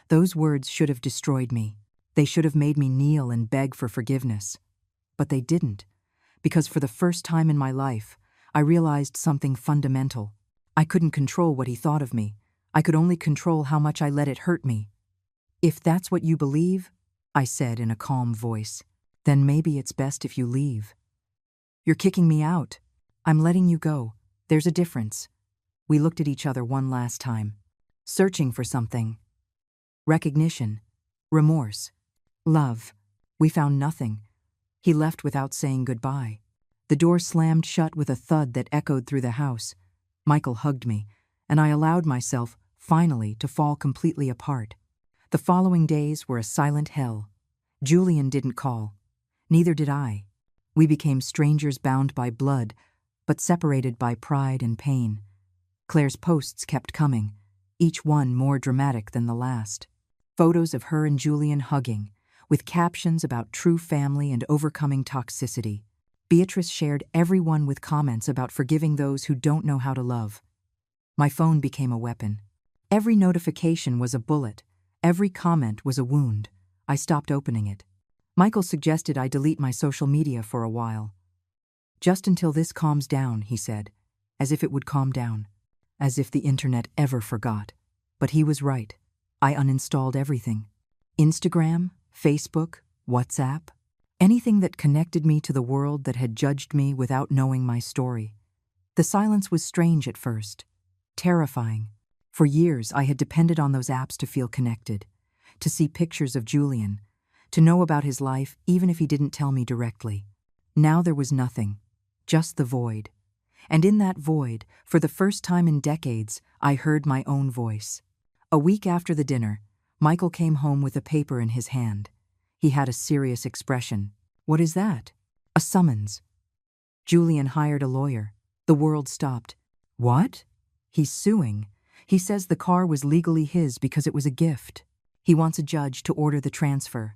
Those words should have destroyed me. They should have made me kneel and beg for forgiveness. But they didn't, because for the first time in my life, I realized something fundamental. I couldn't control what he thought of me. I could only control how much I let it hurt me. If that's what you believe, I said in a calm voice, then maybe it's best if you leave. You're kicking me out. I'm letting you go. There's a difference. We looked at each other one last time, searching for something. Recognition, remorse, love. We found nothing. He left without saying goodbye. The door slammed shut with a thud that echoed through the house. Michael hugged me, and I allowed myself, finally, to fall completely apart. The following days were a silent hell. Julian didn't call. Neither did I. We became strangers bound by blood, but separated by pride and pain. Claire's posts kept coming, each one more dramatic than the last. Photos of her and Julian hugging, with captions about true family and overcoming toxicity. Beatrice shared every one with comments about forgiving those who don't know how to love. My phone became a weapon. Every notification was a bullet. Every comment was a wound. I stopped opening it. Michael suggested I delete my social media for a while. Just until this calms down, he said, as if it would calm down, as if the internet ever forgot. But he was right. I uninstalled everything. Instagram, Facebook, WhatsApp, anything that connected me to the world that had judged me without knowing my story. The silence was strange at first, terrifying. For years, I had depended on those apps to feel connected, to see pictures of Julian, to know about his life even if he didn't tell me directly. Now there was nothing, just the void. And in that void, for the first time in decades, I heard my own voice. A week after the dinner, Michael came home with a paper in his hand. He had a serious expression. What is that? A summons. Julian hired a lawyer. The world stopped. What? He's suing. He says the car was legally his because it was a gift. He wants a judge to order the transfer.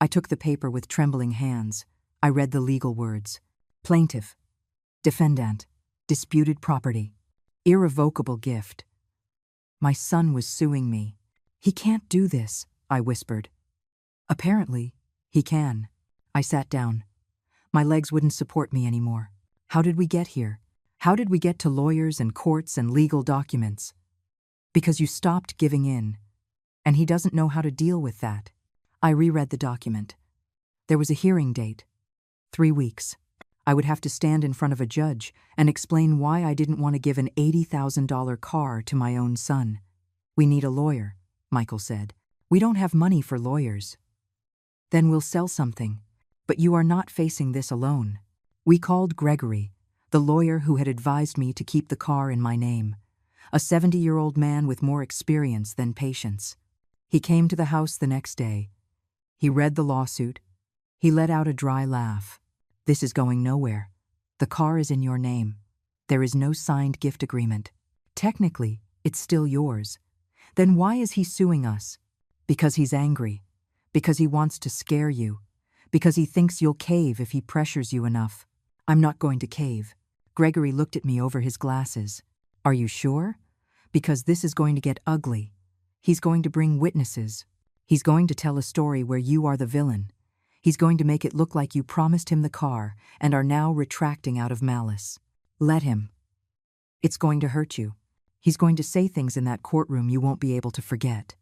I took the paper with trembling hands. I read the legal words. Plaintiff. Defendant. Disputed property. Irrevocable gift. My son was suing me. He can't do this, I whispered. Apparently, he can. I sat down. My legs wouldn't support me anymore. How did we get here? How did we get to lawyers and courts and legal documents? Because you stopped giving in. And he doesn't know how to deal with that. I reread the document. There was a hearing date. 3 weeks. I would have to stand in front of a judge and explain why I didn't want to give an $80,000 car to my own son. We need a lawyer, Michael said. We don't have money for lawyers. Then we'll sell something. But you are not facing this alone. We called Gregory, the lawyer who had advised me to keep the car in my name, a 70-year-old man with more experience than patience. He came to the house the next day. He read the lawsuit. He let out a dry laugh. This is going nowhere. The car is in your name. There is no signed gift agreement. Technically, it's still yours. Then why is he suing us? Because he's angry. Because he wants to scare you. Because he thinks you'll cave if he pressures you enough. I'm not going to cave. Gregory looked at me over his glasses. Are you sure? Because this is going to get ugly. He's going to bring witnesses. He's going to tell a story where you are the villain. He's going to make it look like you promised him the car and are now retracting out of malice. Let him. It's going to hurt you. He's going to say things in that courtroom you won't be able to forget.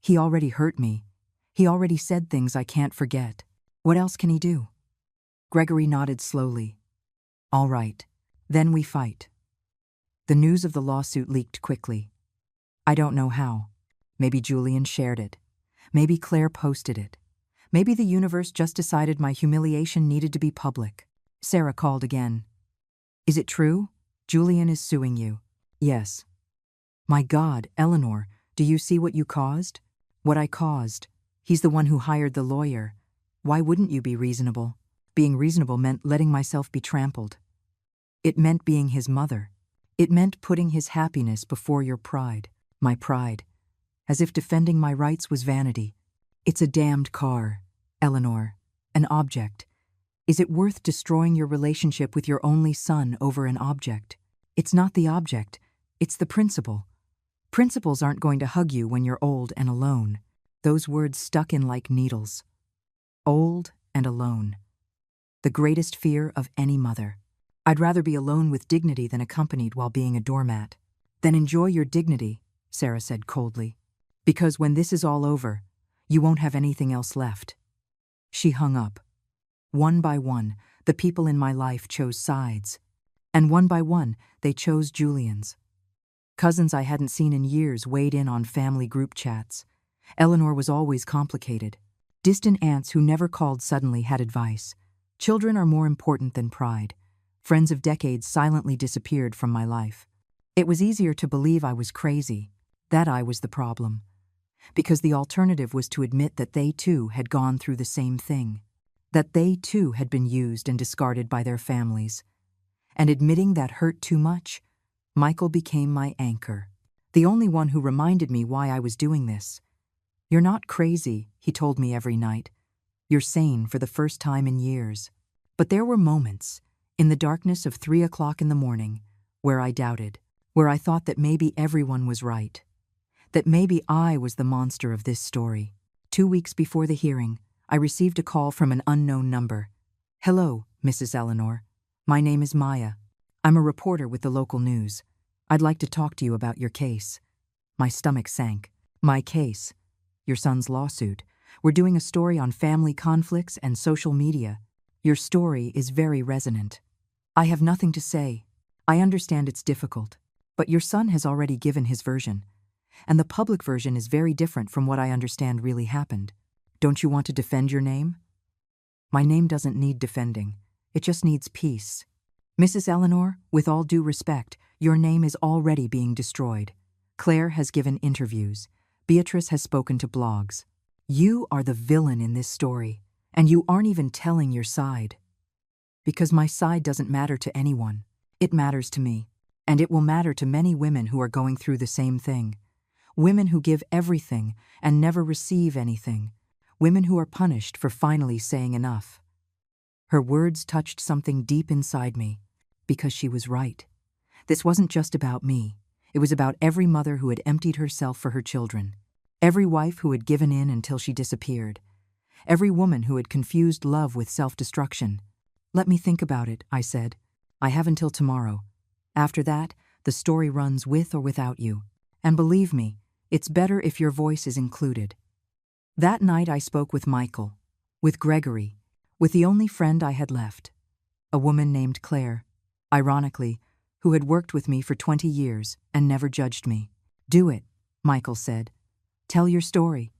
He already hurt me. He already said things I can't forget. What else can he do? Gregory nodded slowly. All right. Then we fight. The news of the lawsuit leaked quickly. I don't know how. Maybe Julian shared it. Maybe Claire posted it. Maybe the universe just decided my humiliation needed to be public. Sarah called again. Is it true? Julian is suing you. Yes. My God, Eleanor, do you see what you caused? What I caused. He's the one who hired the lawyer. Why wouldn't you be reasonable? Being reasonable meant letting myself be trampled. It meant being his mother. It meant putting his happiness before your pride. My pride. As if defending my rights was vanity. It's a damned car, Eleanor. An object. Is it worth destroying your relationship with your only son over an object? It's not the object. It's the principle. Principles aren't going to hug you when you're old and alone. Those words stuck in like needles. Old and alone. The greatest fear of any mother. I'd rather be alone with dignity than accompanied while being a doormat. Then enjoy your dignity, Sarah said coldly. Because when this is all over, you won't have anything else left." She hung up. One by one, the people in my life chose sides. And one by one, they chose Julian's. Cousins I hadn't seen in years weighed in on family group chats. Eleanor was always complicated. Distant aunts who never called suddenly had advice. Children are more important than pride. Friends of decades silently disappeared from my life. It was easier to believe I was crazy, that I was the problem. Because the alternative was to admit that they too had gone through the same thing. That they too had been used and discarded by their families. And admitting that hurt too much, Michael became my anchor. The only one who reminded me why I was doing this. "You're not crazy," he told me every night. "You're sane for the first time in years." But there were moments, in the darkness of 3 o'clock in the morning, where I doubted, where I thought that maybe everyone was right. That maybe I was the monster of this story. 2 weeks before the hearing, I received a call from an unknown number. "Hello, Mrs. Eleanor. My name is Maya. I'm a reporter with the local news. I'd like to talk to you about your case." My stomach sank. "My case? Your son's lawsuit. We're doing a story on family conflicts and social media. Your story is very resonant." "I have nothing to say. I understand it's difficult. But your son has already given his version. And the public version is very different from what I understand really happened. Don't you want to defend your name?" "My name doesn't need defending. It just needs peace. Mrs. Eleanor, with all due respect, your name is already being destroyed. Claire has given interviews. Beatrice has spoken to blogs. You are the villain in this story, and you aren't even telling your side. Because my side doesn't matter to anyone. It matters to me, and it will matter to many women who are going through the same thing. Women who give everything and never receive anything. Women who are punished for finally saying enough." Her words touched something deep inside me, because she was right. This wasn't just about me. It was about every mother who had emptied herself for her children. Every wife who had given in until she disappeared. Every woman who had confused love with self-destruction. "Let me think about it," I said. "I have until tomorrow. After that, the story runs with or without you. And believe me, it's better if your voice is included." That night I spoke with Michael, with Gregory, with the only friend I had left, a woman named Claire, ironically, who had worked with me for 20 years and never judged me. "Do it," Michael said. "Tell your story.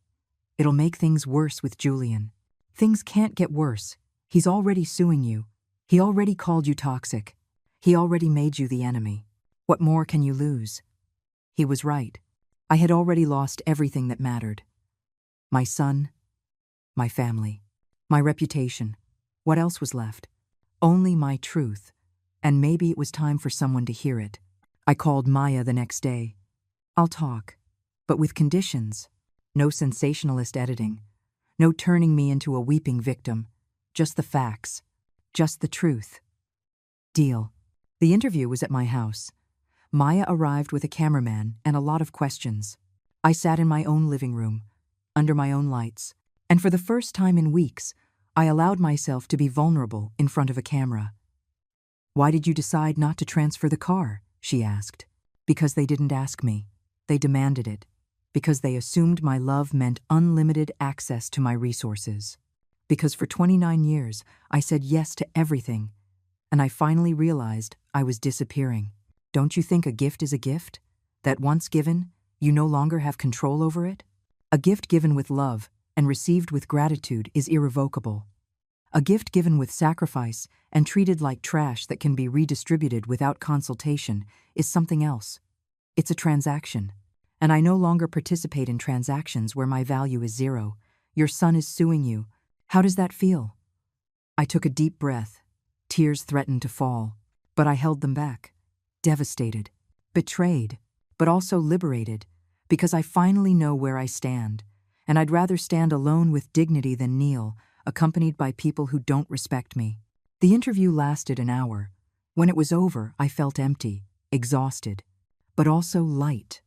It'll make things worse with Julian. Things can't get worse. He's already suing you. He already called you toxic. He already made you the enemy. What more can you lose?" He was right. I had already lost everything that mattered. My son, my family, my reputation. What else was left? Only my truth. And maybe it was time for someone to hear it. I called Maya the next day. "I'll talk, but with conditions. No sensationalist editing. No turning me into a weeping victim. Just the facts. Just the truth." Deal. The interview was at my house. Maya arrived with a cameraman and a lot of questions. I sat in my own living room, under my own lights, and for the first time in weeks, I allowed myself to be vulnerable in front of a camera. "Why did you decide not to transfer the car?" she asked. "Because they didn't ask me. They demanded it. Because they assumed my love meant unlimited access to my resources. Because for 29 years, I said yes to everything, and I finally realized I was disappearing. Don't you think a gift is a gift? That once given, you no longer have control over it? A gift given with love and received with gratitude is irrevocable. A gift given with sacrifice and treated like trash that can be redistributed without consultation is something else. It's a transaction. And I no longer participate in transactions where my value is zero. Your son is suing you. How does that feel?" I took a deep breath. Tears threatened to fall, but I held them back. Devastated, betrayed, but also liberated, because I finally know where I stand, and I'd rather stand alone with dignity than kneel, accompanied by people who don't respect me. The interview lasted an hour. When it was over, I felt empty, exhausted, but also light.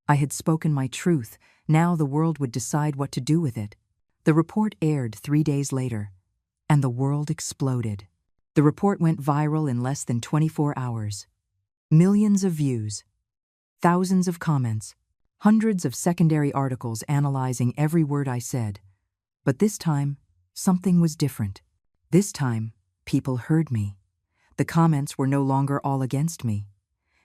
I had spoken my truth. Now the world would decide what to do with it. The report aired 3 days later, and the world exploded. The report went viral in less than 24 hours. Millions of views, thousands of comments, Hundreds of secondary articles analyzing every word I said. But this time, something was different. This time, people heard me. The comments were no longer all against me.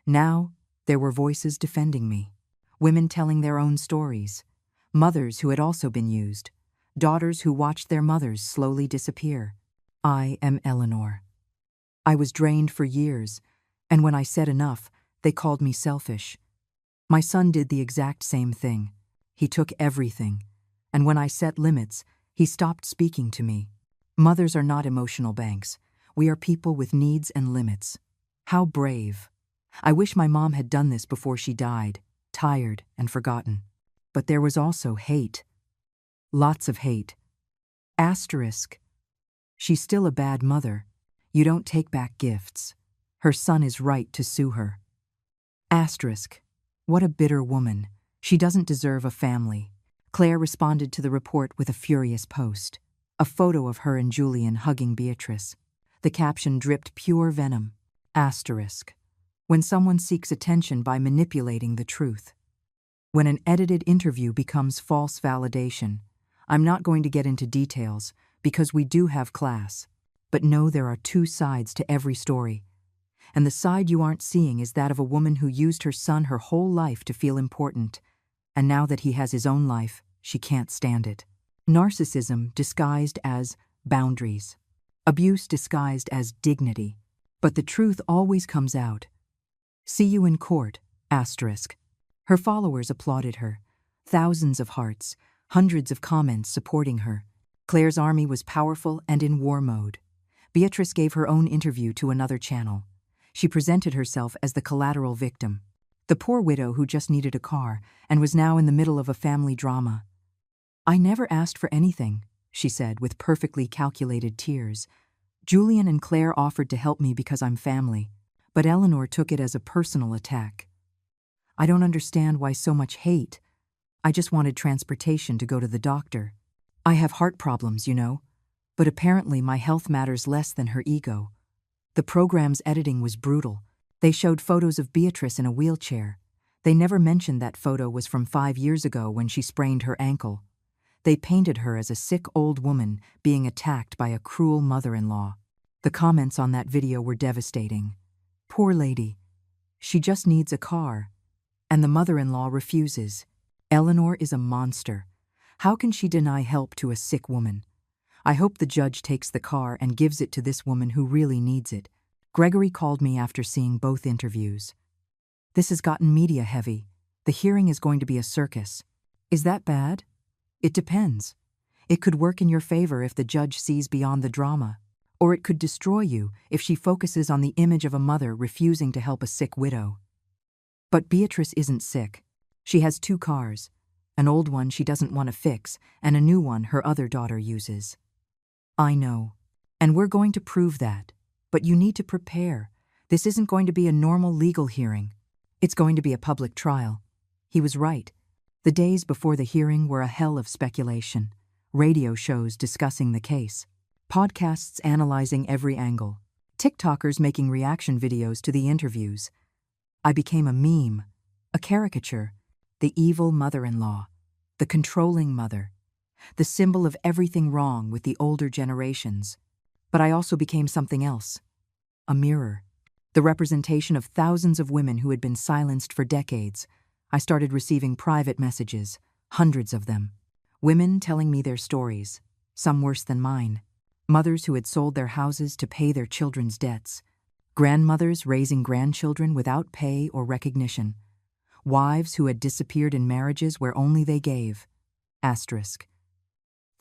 Now, there were voices defending me. Women telling their own stories. Mothers who had also been used. Daughters who watched their mothers slowly disappear. I am Eleanor. I was drained for years, and when I said enough, they called me selfish. My son did the exact same thing. He took everything, and when I set limits, he stopped speaking to me. Mothers are not emotional banks. We are people with needs and limits. How brave. I wish my mom had done this before she died, tired and forgotten. But there was also hate. Lots of hate. Asterisk. She's still a bad mother. You don't take back gifts. Her son is right to sue her. Asterisk. What a bitter woman. She doesn't deserve a family. Claire responded to the report with a furious post. A photo of her and Julian hugging Beatrice. The caption dripped pure venom. Asterisk. When someone seeks attention by manipulating the truth. When an edited interview becomes false validation. I'm not going to get into details, because we do have class. But know there are two sides to every story. And the side you aren't seeing is that of a woman who used her son her whole life to feel important. And now that he has his own life, she can't stand it. Narcissism disguised as boundaries. Abuse disguised as dignity. But the truth always comes out. See you in court, asterisk. Her followers applauded her. Thousands of hearts, hundreds of comments supporting her. Claire's army was powerful and in war mode. Beatrice gave her own interview to another channel. She presented herself as the collateral victim, the poor widow who just needed a car and was now in the middle of a family drama. I never asked for anything, she said with perfectly calculated tears. Julian and Claire offered to help me because I'm family, but Eleanor took it as a personal attack. I don't understand why so much hate. I just wanted transportation to go to the doctor. I have heart problems, you know, but apparently my health matters less than her ego. The program's editing was brutal. They showed photos of Beatrice in a wheelchair. They never mentioned that photo was from 5 years ago when she sprained her ankle. They painted her as a sick old woman being attacked by a cruel mother-in-law. The comments on that video were devastating. Poor lady. She just needs a car. And the mother-in-law refuses. Eleanor is a monster. How can she deny help to a sick woman? I hope the judge takes the car and gives it to this woman who really needs it. Gregory called me after seeing both interviews. This has gotten media heavy. The hearing is going to be a circus. Is that bad? It depends. It could work in your favor if the judge sees beyond the drama. Or it could destroy you if she focuses on the image of a mother refusing to help a sick widow. But Beatrice isn't sick. She has 2 cars. An old one she doesn't want to fix, and a new one her other daughter uses. I know. And we're going to prove that. But you need to prepare. This isn't going to be a normal legal hearing. It's going to be a public trial. He was right. The days before the hearing were a hell of speculation. Radio shows discussing the case. Podcasts analyzing every angle. TikTokers making reaction videos to the interviews. I became a meme, a caricature, the evil mother-in-law, the controlling mother, the symbol of everything wrong with the older generations. But I also became something else, a mirror, the representation of thousands of women who had been silenced for decades. I started receiving private messages, hundreds of them. Women telling me their stories, some worse than mine. Mothers who had sold their houses to pay their children's debts. Grandmothers raising grandchildren without pay or recognition. Wives who had disappeared in marriages where only they gave. Asterisk.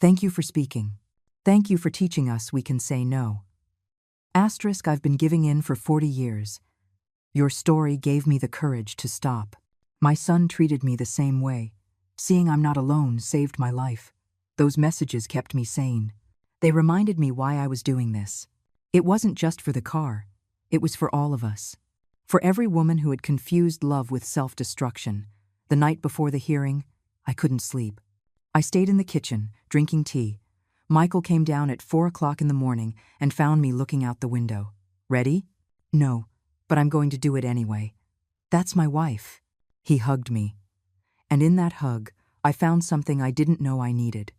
Thank you for speaking. Thank you for teaching us we can say no. Asterisk, I've been giving in for 40 years. Your story gave me the courage to stop. My son treated me the same way. Seeing I'm not alone saved my life. Those messages kept me sane. They reminded me why I was doing this. It wasn't just for the car. It was for all of us. For every woman who had confused love with self-destruction. The night before the hearing, I couldn't sleep. I stayed in the kitchen, drinking tea. Michael came down at 4 o'clock in the morning and found me looking out the window. Ready? No, but I'm going to do it anyway. That's my wife. He hugged me. And in that hug, I found something I didn't know I needed.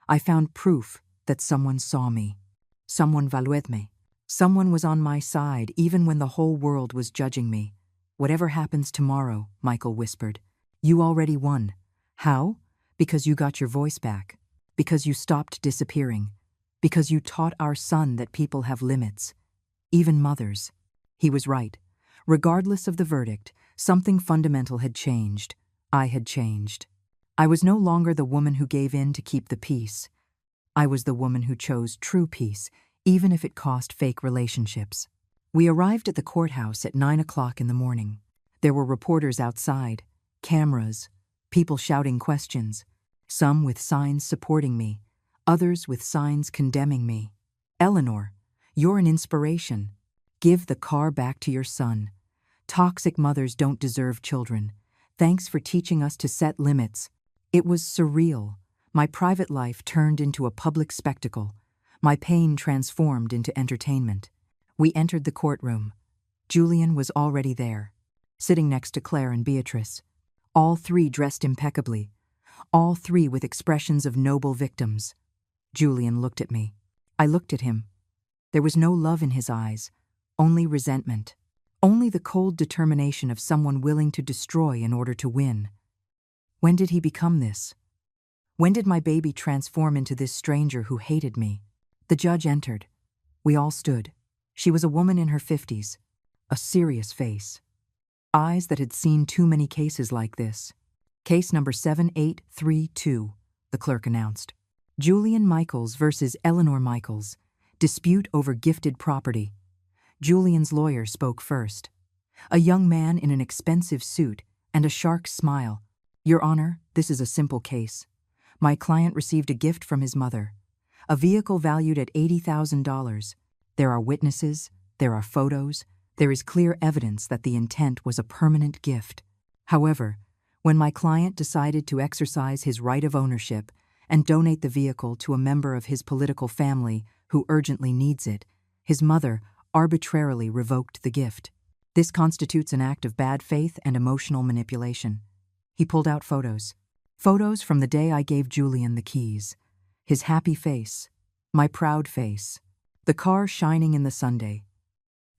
I found proof that someone saw me. Someone valued me. Someone was on my side even when the whole world was judging me. Whatever happens tomorrow, Michael whispered, you already won. How? Because you got your voice back. Because you stopped disappearing. Because you taught our son that people have limits. Even mothers. He was right. Regardless of the verdict, something fundamental had changed. I had changed. I was no longer the woman who gave in to keep the peace. I was the woman who chose true peace, even if it cost fake relationships. We arrived at the courthouse at 9 o'clock in the morning. There were reporters outside, cameras, people shouting questions, some with signs supporting me, others with signs condemning me. Eleanor, you're an inspiration. Give the car back to your son. Toxic mothers don't deserve children. Thanks for teaching us to set limits. It was surreal. My private life turned into a public spectacle. My pain transformed into entertainment. We entered the courtroom. Julian was already there, sitting next to Claire and Beatrice. All three dressed impeccably. All three with expressions of noble victims. Julian looked at me. I looked at him. There was no love in his eyes, only resentment. Only the cold determination of someone willing to destroy in order to win. When did he become this? When did my baby transform into this stranger who hated me? The judge entered. We all stood. She was a woman in her 50s, a serious face. Eyes that had seen too many cases like this. Case number 7832, the clerk announced. Julian Michaels versus Eleanor Michaels. Dispute over gifted property. Julian's lawyer spoke first. A young man in an expensive suit and a shark smile. Your Honor, this is a simple case. My client received a gift from his mother. A vehicle valued at $80,000. There are witnesses, there are photos, there is clear evidence that the intent was a permanent gift. However, when my client decided to exercise his right of ownership and donate the vehicle to a member of his political family who urgently needs it, his mother arbitrarily revoked the gift. This constitutes an act of bad faith and emotional manipulation. He pulled out photos. Photos from the day I gave Julian the keys. His happy face, my proud face, the car shining in the Sunday.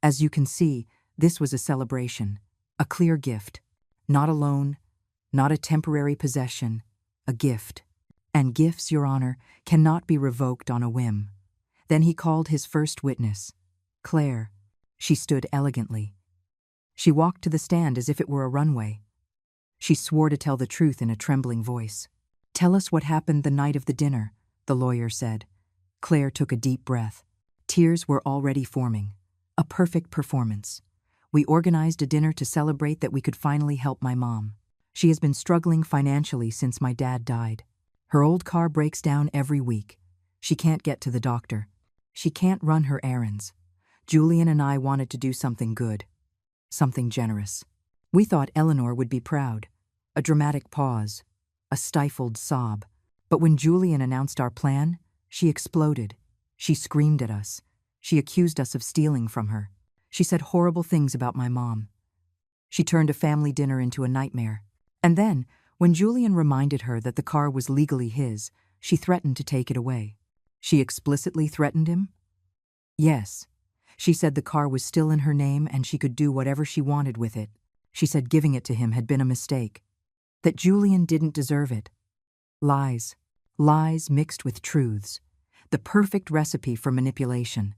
As you can see, this was a celebration, a clear gift. Not a loan, not a temporary possession, a gift. And gifts, Your Honor, cannot be revoked on a whim. Then he called his first witness, Claire. She stood elegantly. She walked to the stand as if it were a runway. She swore to tell the truth in a trembling voice. Tell us what happened the night of the dinner, the lawyer said. Claire took a deep breath. Tears were already forming. A perfect performance. We organized a dinner to celebrate that we could finally help my mom. She has been struggling financially since my dad died. Her old car breaks down every week. She can't get to the doctor. She can't run her errands. Julian and I wanted to do something good. Something generous. We thought Eleanor would be proud. A dramatic pause. A stifled sob. But when Julian announced our plan, she exploded. She screamed at us. She accused us of stealing from her. She said horrible things about my mom. She turned a family dinner into a nightmare. And then, when Julian reminded her that the car was legally his, she threatened to take it away. She explicitly threatened him? Yes. She said the car was still in her name and she could do whatever she wanted with it. She said giving it to him had been a mistake. That Julian didn't deserve it. Lies. Lies mixed with truths. The perfect recipe for manipulation.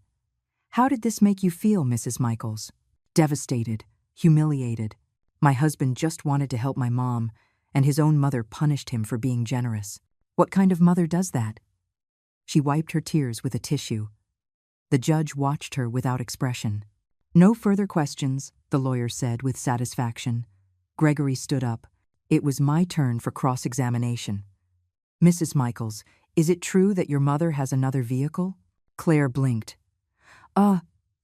How did this make you feel, Mrs. Michaels? Devastated, humiliated. My husband just wanted to help my mom, and his own mother punished him for being generous. What kind of mother does that? She wiped her tears with a tissue. The judge watched her without expression. No further questions, the lawyer said with satisfaction. Gregory stood up. It was my turn for cross-examination. Mrs. Michaels, is it true that your mother has another vehicle? Claire blinked.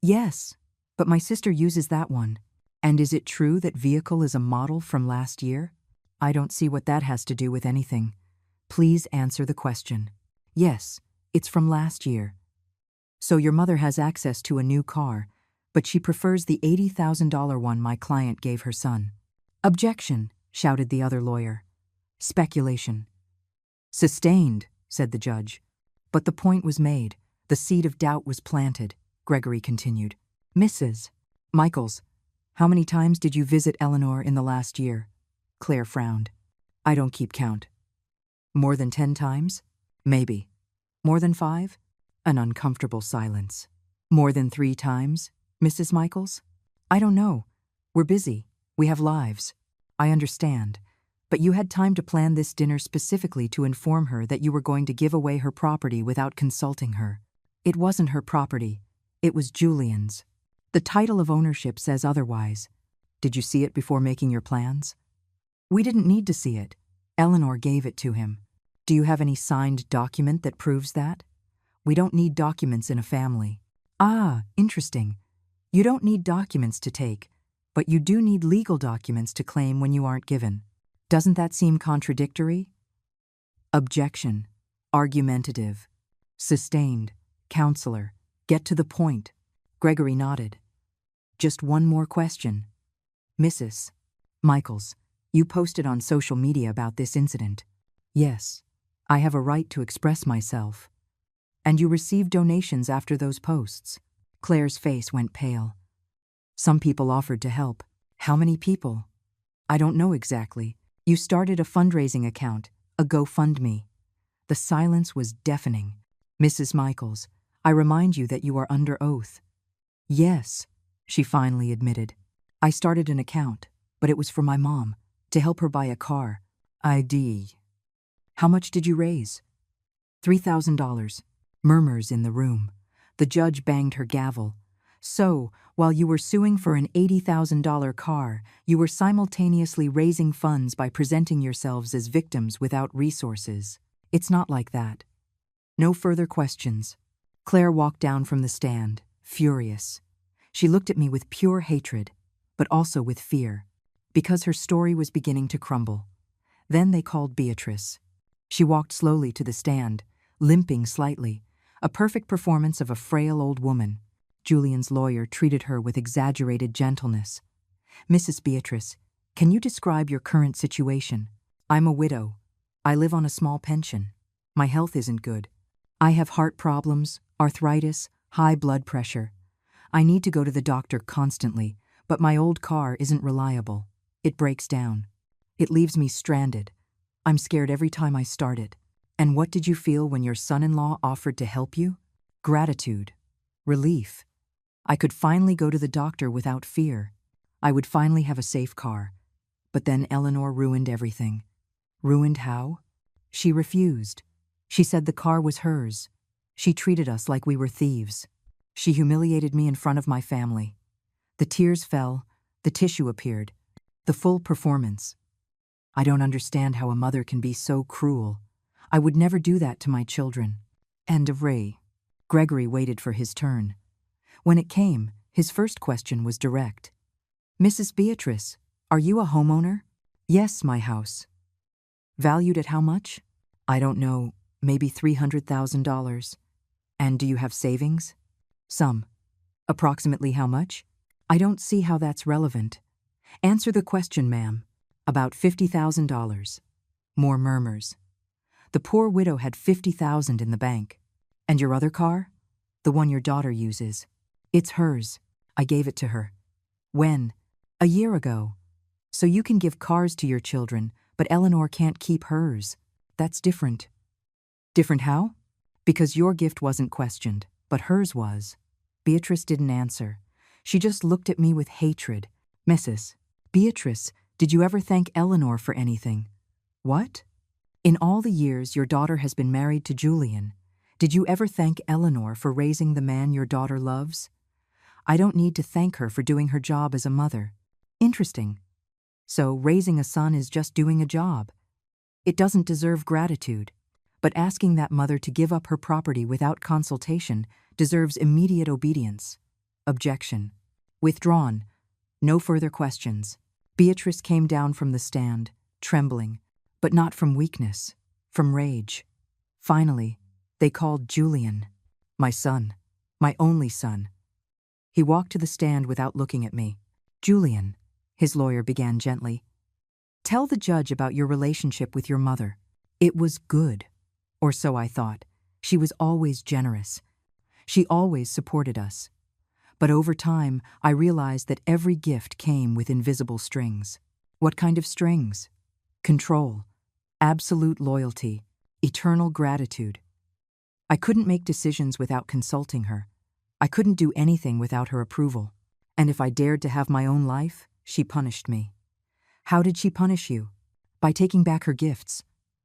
Yes, but my sister uses that one. And is it true that vehicle is a model from last year? I don't see what that has to do with anything. Please answer the question. Yes, it's from last year. So your mother has access to a new car, but she prefers the $80,000 one my client gave her son. Objection, shouted the other lawyer. Speculation. Sustained, said the judge. But the point was made. The seed of doubt was planted, Gregory continued. Mrs. Michaels, how many times did you visit Eleanor in the last year? Claire frowned. I don't keep count. More than 10 times? Maybe. More than 5? An uncomfortable silence. More than 3 times, Mrs. Michaels? I don't know. We're busy. We have lives. I understand. But you had time to plan this dinner specifically to inform her that you were going to give away her property without consulting her. It wasn't her property. It was Julian's. The title of ownership says otherwise. Did you see it before making your plans? We didn't need to see it. Eleanor gave it to him. Do you have any signed document that proves that? We don't need documents in a family. Ah, interesting. You don't need documents to take, but you do need legal documents to claim when you aren't given. Doesn't that seem contradictory? Objection. Argumentative. Sustained. Counselor. Get to the point. Gregory nodded. Just one more question. Mrs. Michaels, you posted on social media about this incident. Yes, I have a right to express myself. And you received donations after those posts. Claire's face went pale. Some people offered to help. How many people? I don't know exactly. You started a fundraising account, a GoFundMe. The silence was deafening. Mrs. Michaels, I remind you that you are under oath. Yes, she finally admitted. I started an account, but it was for my mom, to help her buy a car. ID. How much did you raise? $3,000. Murmurs in the room. The judge banged her gavel. So, while you were suing for an $80,000 car, you were simultaneously raising funds by presenting yourselves as victims without resources. It's not like that. No further questions. Claire walked down from the stand, furious. She looked at me with pure hatred, but also with fear, because her story was beginning to crumble. Then they called Beatrice. She walked slowly to the stand, limping slightly, a perfect performance of a frail old woman. Julian's lawyer treated her with exaggerated gentleness. Mrs. Beatrice, can you describe your current situation? I'm a widow. I live on a small pension. My health isn't good. I have heart problems, arthritis, high blood pressure. I need to go to the doctor constantly, but my old car isn't reliable. It breaks down. It leaves me stranded. I'm scared every time I start it. And what did you feel when your son-in-law offered to help you? Gratitude. Relief. I could finally go to the doctor without fear. I would finally have a safe car. But then Eleanor ruined everything. Ruined how? She refused. She said the car was hers. She treated us like we were thieves. She humiliated me in front of my family. The tears fell, the tissue appeared, the full performance. I don't understand how a mother can be so cruel. I would never do that to my children. End of Ray. Gregory waited for his turn. When it came, his first question was direct. Mrs. Beatrice, are you a homeowner? Yes, my house. Valued at how much? I don't know, maybe $300,000. And do you have savings? Some. Approximately how much? I don't see how that's relevant. Answer the question, ma'am. About $50,000. More murmurs. The poor widow had $50,000 in the bank. And your other car? The one your daughter uses. It's hers. I gave it to her. When? A year ago. So you can give cars to your children, but Eleanor can't keep hers. That's different. Different how? Because your gift wasn't questioned, but hers was. Beatrice didn't answer. She just looked at me with hatred. Mrs. Beatrice, did you ever thank Eleanor for anything? What? In all the years your daughter has been married to Julian, did you ever thank Eleanor for raising the man your daughter loves? I don't need to thank her for doing her job as a mother. Interesting. So raising a son is just doing a job. It doesn't deserve gratitude. But asking that mother to give up her property without consultation deserves immediate obedience. Objection. Withdrawn. No further questions. Beatrice came down from the stand, trembling, but not from weakness, from rage. Finally, they called Julian. My son. My only son. He walked to the stand without looking at me. Julian, his lawyer began gently. Tell the judge about your relationship with your mother. It was good. Or so I thought. She was always generous. She always supported us. But over time, I realized that every gift came with invisible strings. What kind of strings? Control, absolute loyalty, eternal gratitude. I couldn't make decisions without consulting her. I couldn't do anything without her approval. And if I dared to have my own life, she punished me. How did she punish you? By taking back her gifts.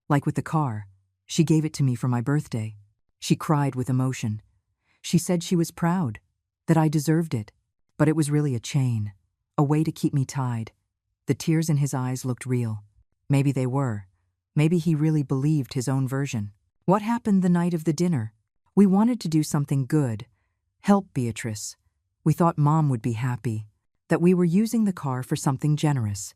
Like with the car. She gave it to me for my birthday. She cried with emotion. She said she was proud, that I deserved it. But it was really a chain, a way to keep me tied. The tears in his eyes looked real. Maybe they were. Maybe he really believed his own version. What happened the night of the dinner? We wanted to do something good. Help Beatrice. We thought Mom would be happy, that we were using the car for something generous.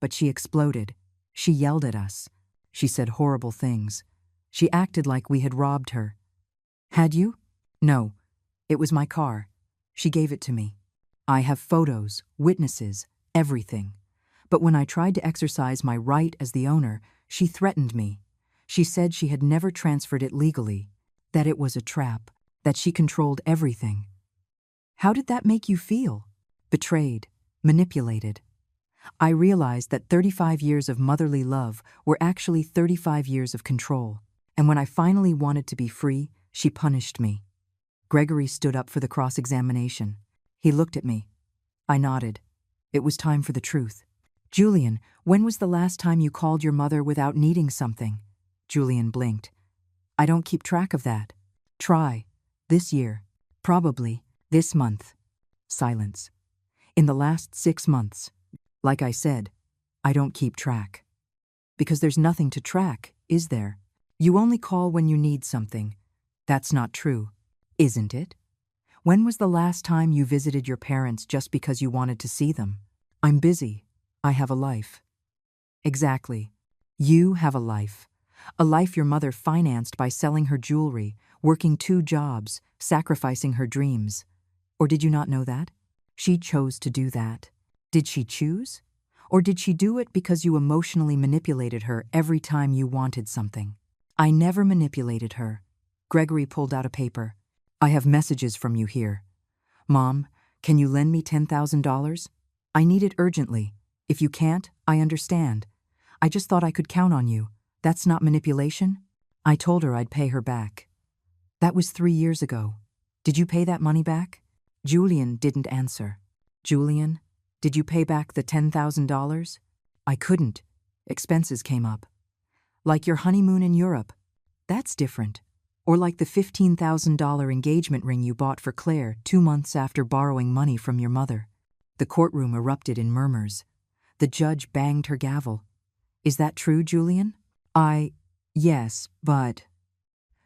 But she exploded. She yelled at us. She said horrible things. She acted like we had robbed her. Had you? No. It was my car. She gave it to me. I have photos, witnesses, everything. But when I tried to exercise my right as the owner, she threatened me. She said she had never transferred it legally, that it was a trap, that she controlled everything. How did that make you feel? Betrayed, manipulated. I realized that 35 years of motherly love were actually 35 years of control. And when I finally wanted to be free, she punished me. Gregory stood up for the cross-examination. He looked at me. I nodded. It was time for the truth. Julian, when was the last time you called your mother without needing something? Julian blinked. I don't keep track of that. Try. This year. Probably. This month. Silence. In the last 6 months. Like I said, I don't keep track. Because there's nothing to track, is there? You only call when you need something. That's not true, isn't it? When was the last time you visited your parents just because you wanted to see them? I'm busy. I have a life. Exactly. You have a life. A life your mother financed by selling her jewelry, working 2 jobs, sacrificing her dreams. Or did you not know that? She chose to do that. Did she choose? Or did she do it because you emotionally manipulated her every time you wanted something? I never manipulated her. Gregory pulled out a paper. I have messages from you here. Mom, can you lend me $10,000? I need it urgently. If you can't, I understand. I just thought I could count on you. That's not manipulation? I told her I'd pay her back. That was 3 years ago. Did you pay that money back? Julian didn't answer. Julian, did you pay back the $10,000? I couldn't. Expenses came up. Like your honeymoon in Europe. That's different. Or like the $15,000 engagement ring you bought for Claire 2 months after borrowing money from your mother. The courtroom erupted in murmurs. The judge banged her gavel. Is that true, Julian? Yes, but...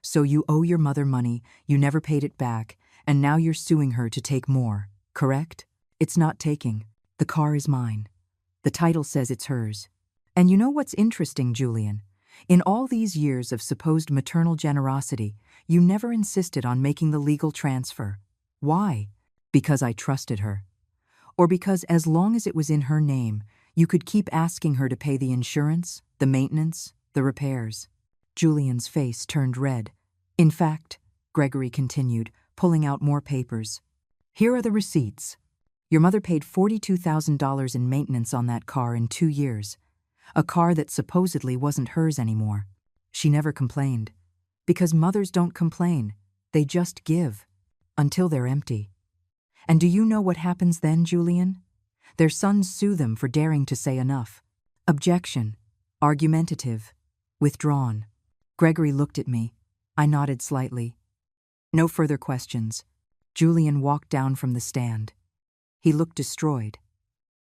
So you owe your mother money, you never paid it back, and now you're suing her to take more, correct? It's not taking. The car is mine. The title says it's hers. And you know what's interesting, Julian? In all these years of supposed maternal generosity, you never insisted on making the legal transfer. Why? Because I trusted her. Or because as long as it was in her name, you could keep asking her to pay the insurance, the maintenance, the repairs. Julian's face turned red. In fact, Gregory continued, pulling out more papers. Here are the receipts. Your mother paid $42,000 in maintenance on that car in 2 years. A car that supposedly wasn't hers anymore. She never complained. Because mothers don't complain. They just give. Until they're empty. And do you know what happens then, Julian? Their sons sue them for daring to say enough. Objection. Argumentative. Withdrawn. Gregory looked at me. I nodded slightly. No further questions. Julian walked down from the stand. He looked destroyed,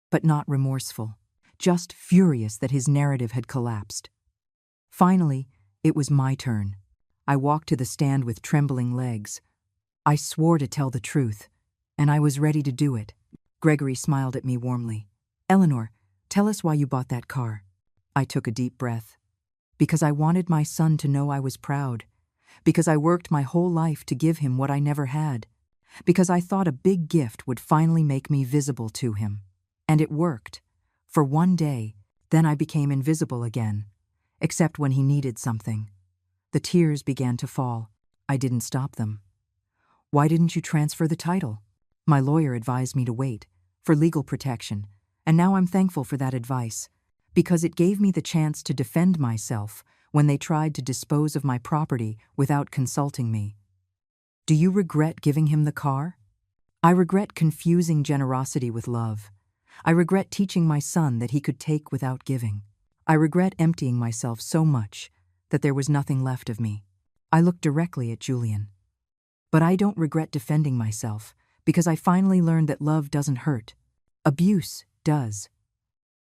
but not remorseful, just furious that his narrative had collapsed. Finally, it was my turn. I walked to the stand with trembling legs. I swore to tell the truth, and I was ready to do it. Gregory smiled at me warmly. Eleanor, tell us why you bought that car. I took a deep breath. Because I wanted my son to know I was proud. Because I worked my whole life to give him what I never had. Because I thought a big gift would finally make me visible to him. And it worked. For one day, Then I became invisible again, except when he needed something. The tears began to fall. I didn't stop them. Why didn't you transfer the title? My lawyer advised me to wait, for legal protection, and now I'm thankful for that advice, because it gave me the chance to defend myself when they tried to dispose of my property without consulting me. Do you regret giving him the car? I regret confusing generosity with love. I regret teaching my son that he could take without giving. I regret emptying myself so much that there was nothing left of me. I looked directly at Julian. But I don't regret defending myself, because I finally learned that love doesn't hurt. Abuse does.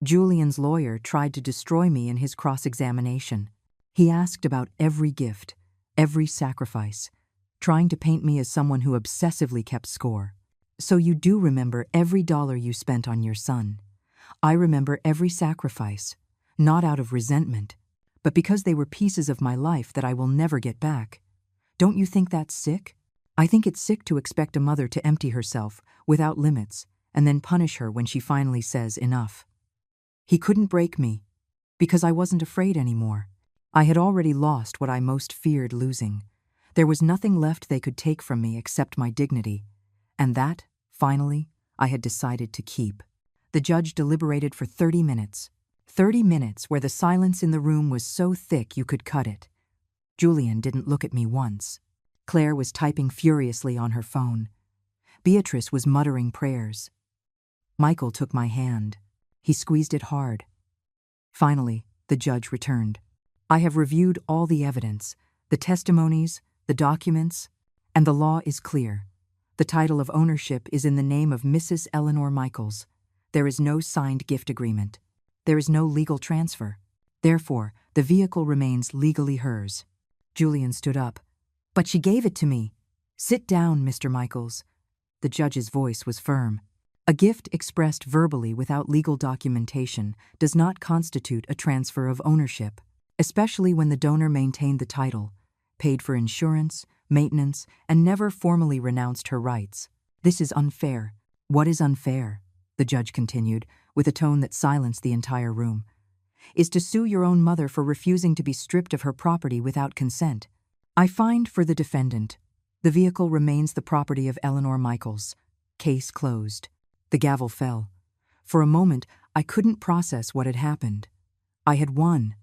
Julian's lawyer tried to destroy me in his cross-examination. He asked about every gift, every sacrifice, trying to paint me as someone who obsessively kept score. So you do remember every dollar you spent on your son. I remember every sacrifice, not out of resentment, but because they were pieces of my life that I will never get back. Don't you think that's sick? I think it's sick to expect a mother to empty herself without limits and then punish her when she finally says enough. He couldn't break me, because I wasn't afraid anymore. I had already lost what I most feared losing. There was nothing left they could take from me except my dignity, and that, finally, I had decided to keep. The judge deliberated for 30 minutes. 30 minutes where the silence in the room was so thick you could cut it. Julian didn't look at me once. Claire was typing furiously on her phone. Beatrice was muttering prayers. Michael took my hand. He squeezed it hard. Finally, the judge returned. I have reviewed all the evidence, the testimonies, the documents, and the law is clear. The title of ownership is in the name of Mrs. Eleanor Michaels. There is no signed gift agreement. There is no legal transfer. Therefore, the vehicle remains legally hers. Julian stood up. But she gave it to me. Sit down, Mr. Michaels. The judge's voice was firm. A gift expressed verbally without legal documentation does not constitute a transfer of ownership, especially when the donor maintained the title, paid for insurance, maintenance, and never formally renounced her rights. This is unfair. What is unfair, the judge continued, with a tone that silenced the entire room, is to sue your own mother for refusing to be stripped of her property without consent. I find for the defendant. The vehicle remains the property of Eleanor Michaels. Case closed. The gavel fell. For a moment, I couldn't process what had happened. I had won.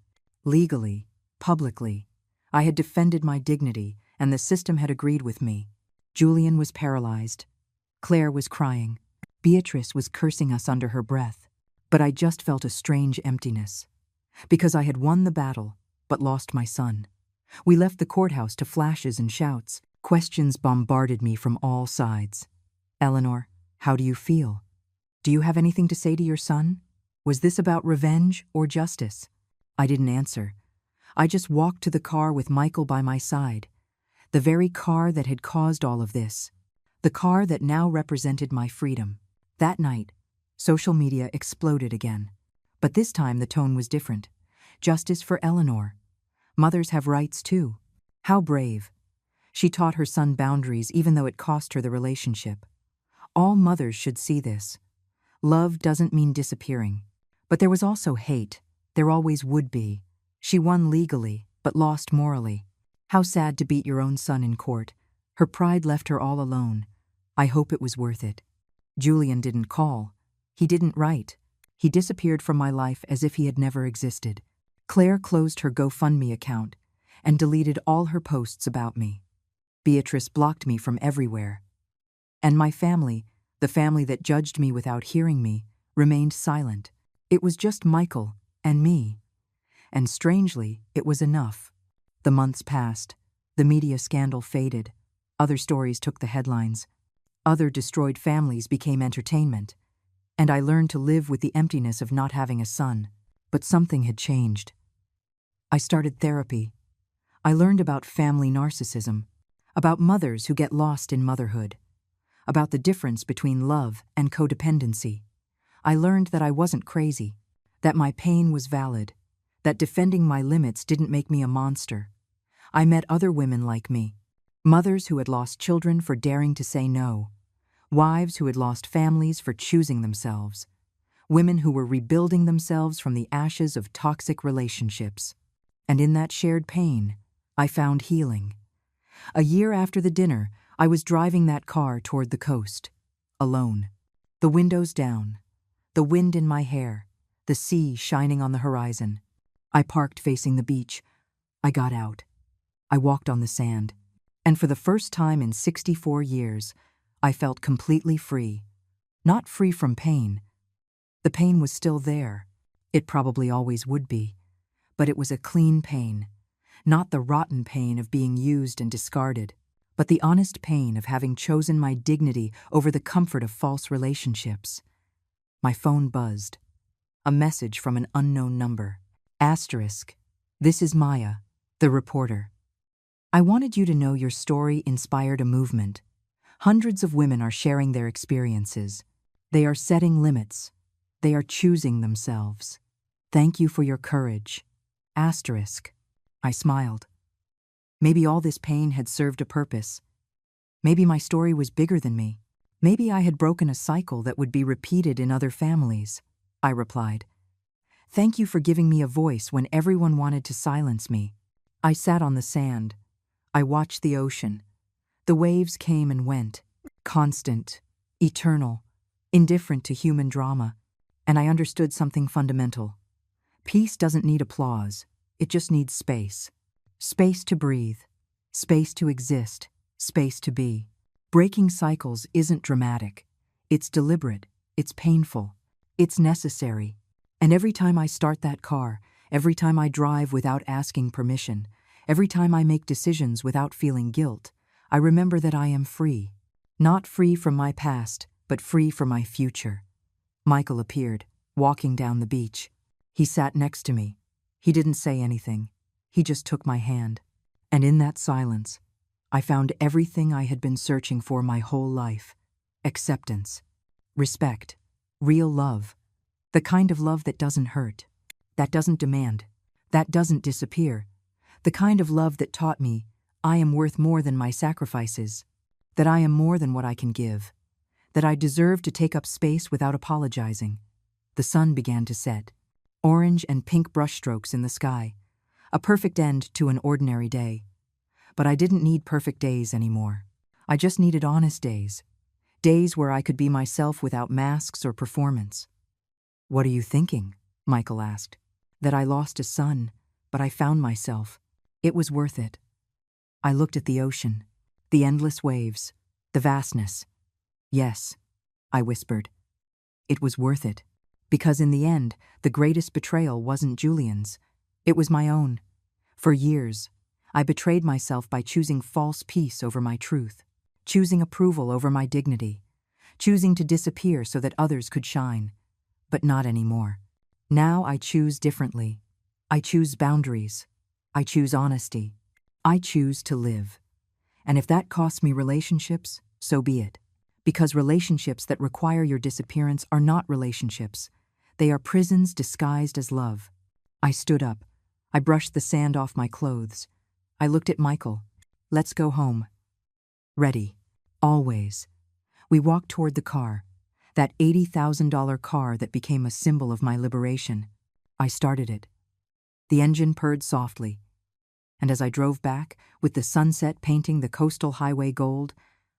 Legally, publicly. I had defended my dignity, and the system had agreed with me. Julian was paralyzed. Claire was crying. Beatrice was cursing us under her breath. But I just felt a strange emptiness. Because I had won the battle, but lost my son. We left the courthouse to flashes and shouts. Questions bombarded me from all sides. Eleanor, how do you feel? Do you have anything to say to your son? Was this about revenge or justice? I didn't answer. I just walked to the car with Michael by my side. The very car that had caused all of this. The car that now represented my freedom. That night, social media exploded again. But this time the tone was different. Justice for Eleanor. Mothers have rights too. How brave. She taught her son boundaries even though it cost her the relationship. All mothers should see this. Love doesn't mean disappearing. But there was also hate. There always would be. She won legally, but lost morally. How sad to beat your own son in court. Her pride left her all alone. I hope it was worth it. Julian didn't call. He didn't write. He disappeared from my life as if he had never existed. Claire closed her GoFundMe account and deleted all her posts about me. Beatrice blocked me from everywhere. And my family, the family that judged me without hearing me, remained silent. It was just Michael and me. And strangely, it was enough. The months passed. The media scandal faded. Other stories took the headlines. Other destroyed families became entertainment. And I learned to live with the emptiness of not having a son. But something had changed. I started therapy. I learned about family narcissism, about mothers who get lost in motherhood, about the difference between love and codependency. I learned that I wasn't crazy, that my pain was valid, that defending my limits didn't make me a monster. I met other women like me, mothers who had lost children for daring to say no, wives who had lost families for choosing themselves, women who were rebuilding themselves from the ashes of toxic relationships. And in that shared pain, I found healing. A year after the dinner, I was driving that car toward the coast, alone. The windows down, the wind in my hair, the sea shining on the horizon. I parked facing the beach. I got out. I walked on the sand. And for the first time in 64 years, I felt completely free. Not free from pain. The pain was still there. It probably always would be. But it was a clean pain. Not the rotten pain of being used and discarded, but the honest pain of having chosen my dignity over the comfort of false relationships. My phone buzzed. A message from an unknown number. Asterisk. This is Maya, the reporter. I wanted you to know your story inspired a movement. Hundreds of women are sharing their experiences. They are setting limits. They are choosing themselves. Thank you for your courage. Asterisk. I smiled. Maybe all this pain had served a purpose. Maybe my story was bigger than me. Maybe I had broken a cycle that would be repeated in other families. I replied. Thank you for giving me a voice when everyone wanted to silence me. I sat on the sand. I watched the ocean. The waves came and went, constant, eternal, indifferent to human drama. And I understood something fundamental. Peace doesn't need applause. It just needs space. Space to breathe. Space to exist. Space to be. Breaking cycles isn't dramatic. It's deliberate. It's painful. It's necessary. And every time I start that car, every time I drive without asking permission, every time I make decisions without feeling guilt, I remember that I am free. Not free from my past, but free for my future. Michael appeared, walking down the beach. He sat next to me. He didn't say anything. He just took my hand. And in that silence, I found everything I had been searching for my whole life. Acceptance, respect, real love. The kind of love that doesn't hurt, that doesn't demand, that doesn't disappear. The kind of love that taught me I am worth more than my sacrifices, that I am more than what I can give, that I deserve to take up space without apologizing. The sun began to set. Orange and pink brushstrokes in the sky. A perfect end to an ordinary day. But I didn't need perfect days anymore. I just needed honest days. Days where I could be myself without masks or performance. What are you thinking? Michael asked. That I lost a son, but I found myself. It was worth it. I looked at the ocean, the endless waves, the vastness. Yes, I whispered. It was worth it. Because in the end, the greatest betrayal wasn't Julian's. It was my own. For years, I betrayed myself by choosing false peace over my truth, choosing approval over my dignity, choosing to disappear so that others could shine. But not anymore. Now I choose differently. I choose boundaries. I choose honesty. I choose to live. And if that costs me relationships, so be it. Because relationships that require your disappearance are not relationships. They are prisons disguised as love. I stood up. I brushed the sand off my clothes. I looked at Michael. Let's go home. Ready. Always. We walked toward the car. That $80,000 car that became a symbol of my liberation. I started it. The engine purred softly. And as I drove back, with the sunset painting the coastal highway gold,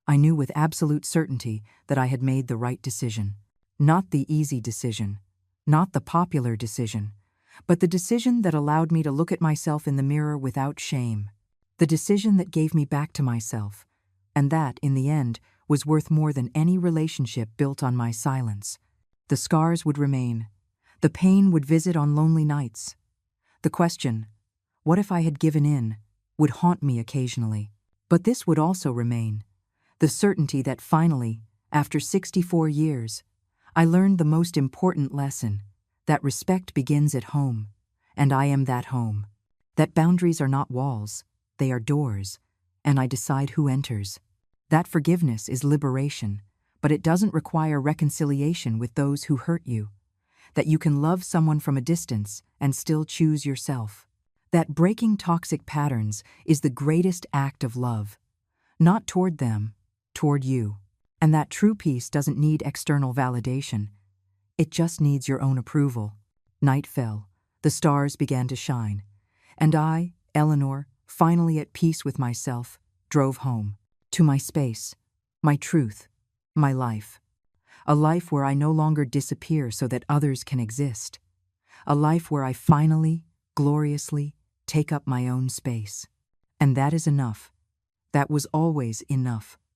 I knew with absolute certainty that I had made the right decision. Not the easy decision. Not the popular decision. But the decision that allowed me to look at myself in the mirror without shame. The decision that gave me back to myself. And that, in the end, was worth more than any relationship built on my silence. The scars would remain. The pain would visit on lonely nights. The question, what if I had given in, would haunt me occasionally. But this would also remain. The certainty that finally, after 64 years, I learned the most important lesson, that respect begins at home, and I am that home. That boundaries are not walls, they are doors, and I decide who enters. That forgiveness is liberation, but it doesn't require reconciliation with those who hurt you. That you can love someone from a distance and still choose yourself. That breaking toxic patterns is the greatest act of love. Not toward them, toward you. And that true peace doesn't need external validation. It just needs your own approval. Night fell. The stars began to shine. And I, Eleanor, finally at peace with myself, drove home. To my space. My truth. My life. A life where I no longer disappear so that others can exist. A life where I finally, gloriously, take up my own space. And that is enough. That was always enough.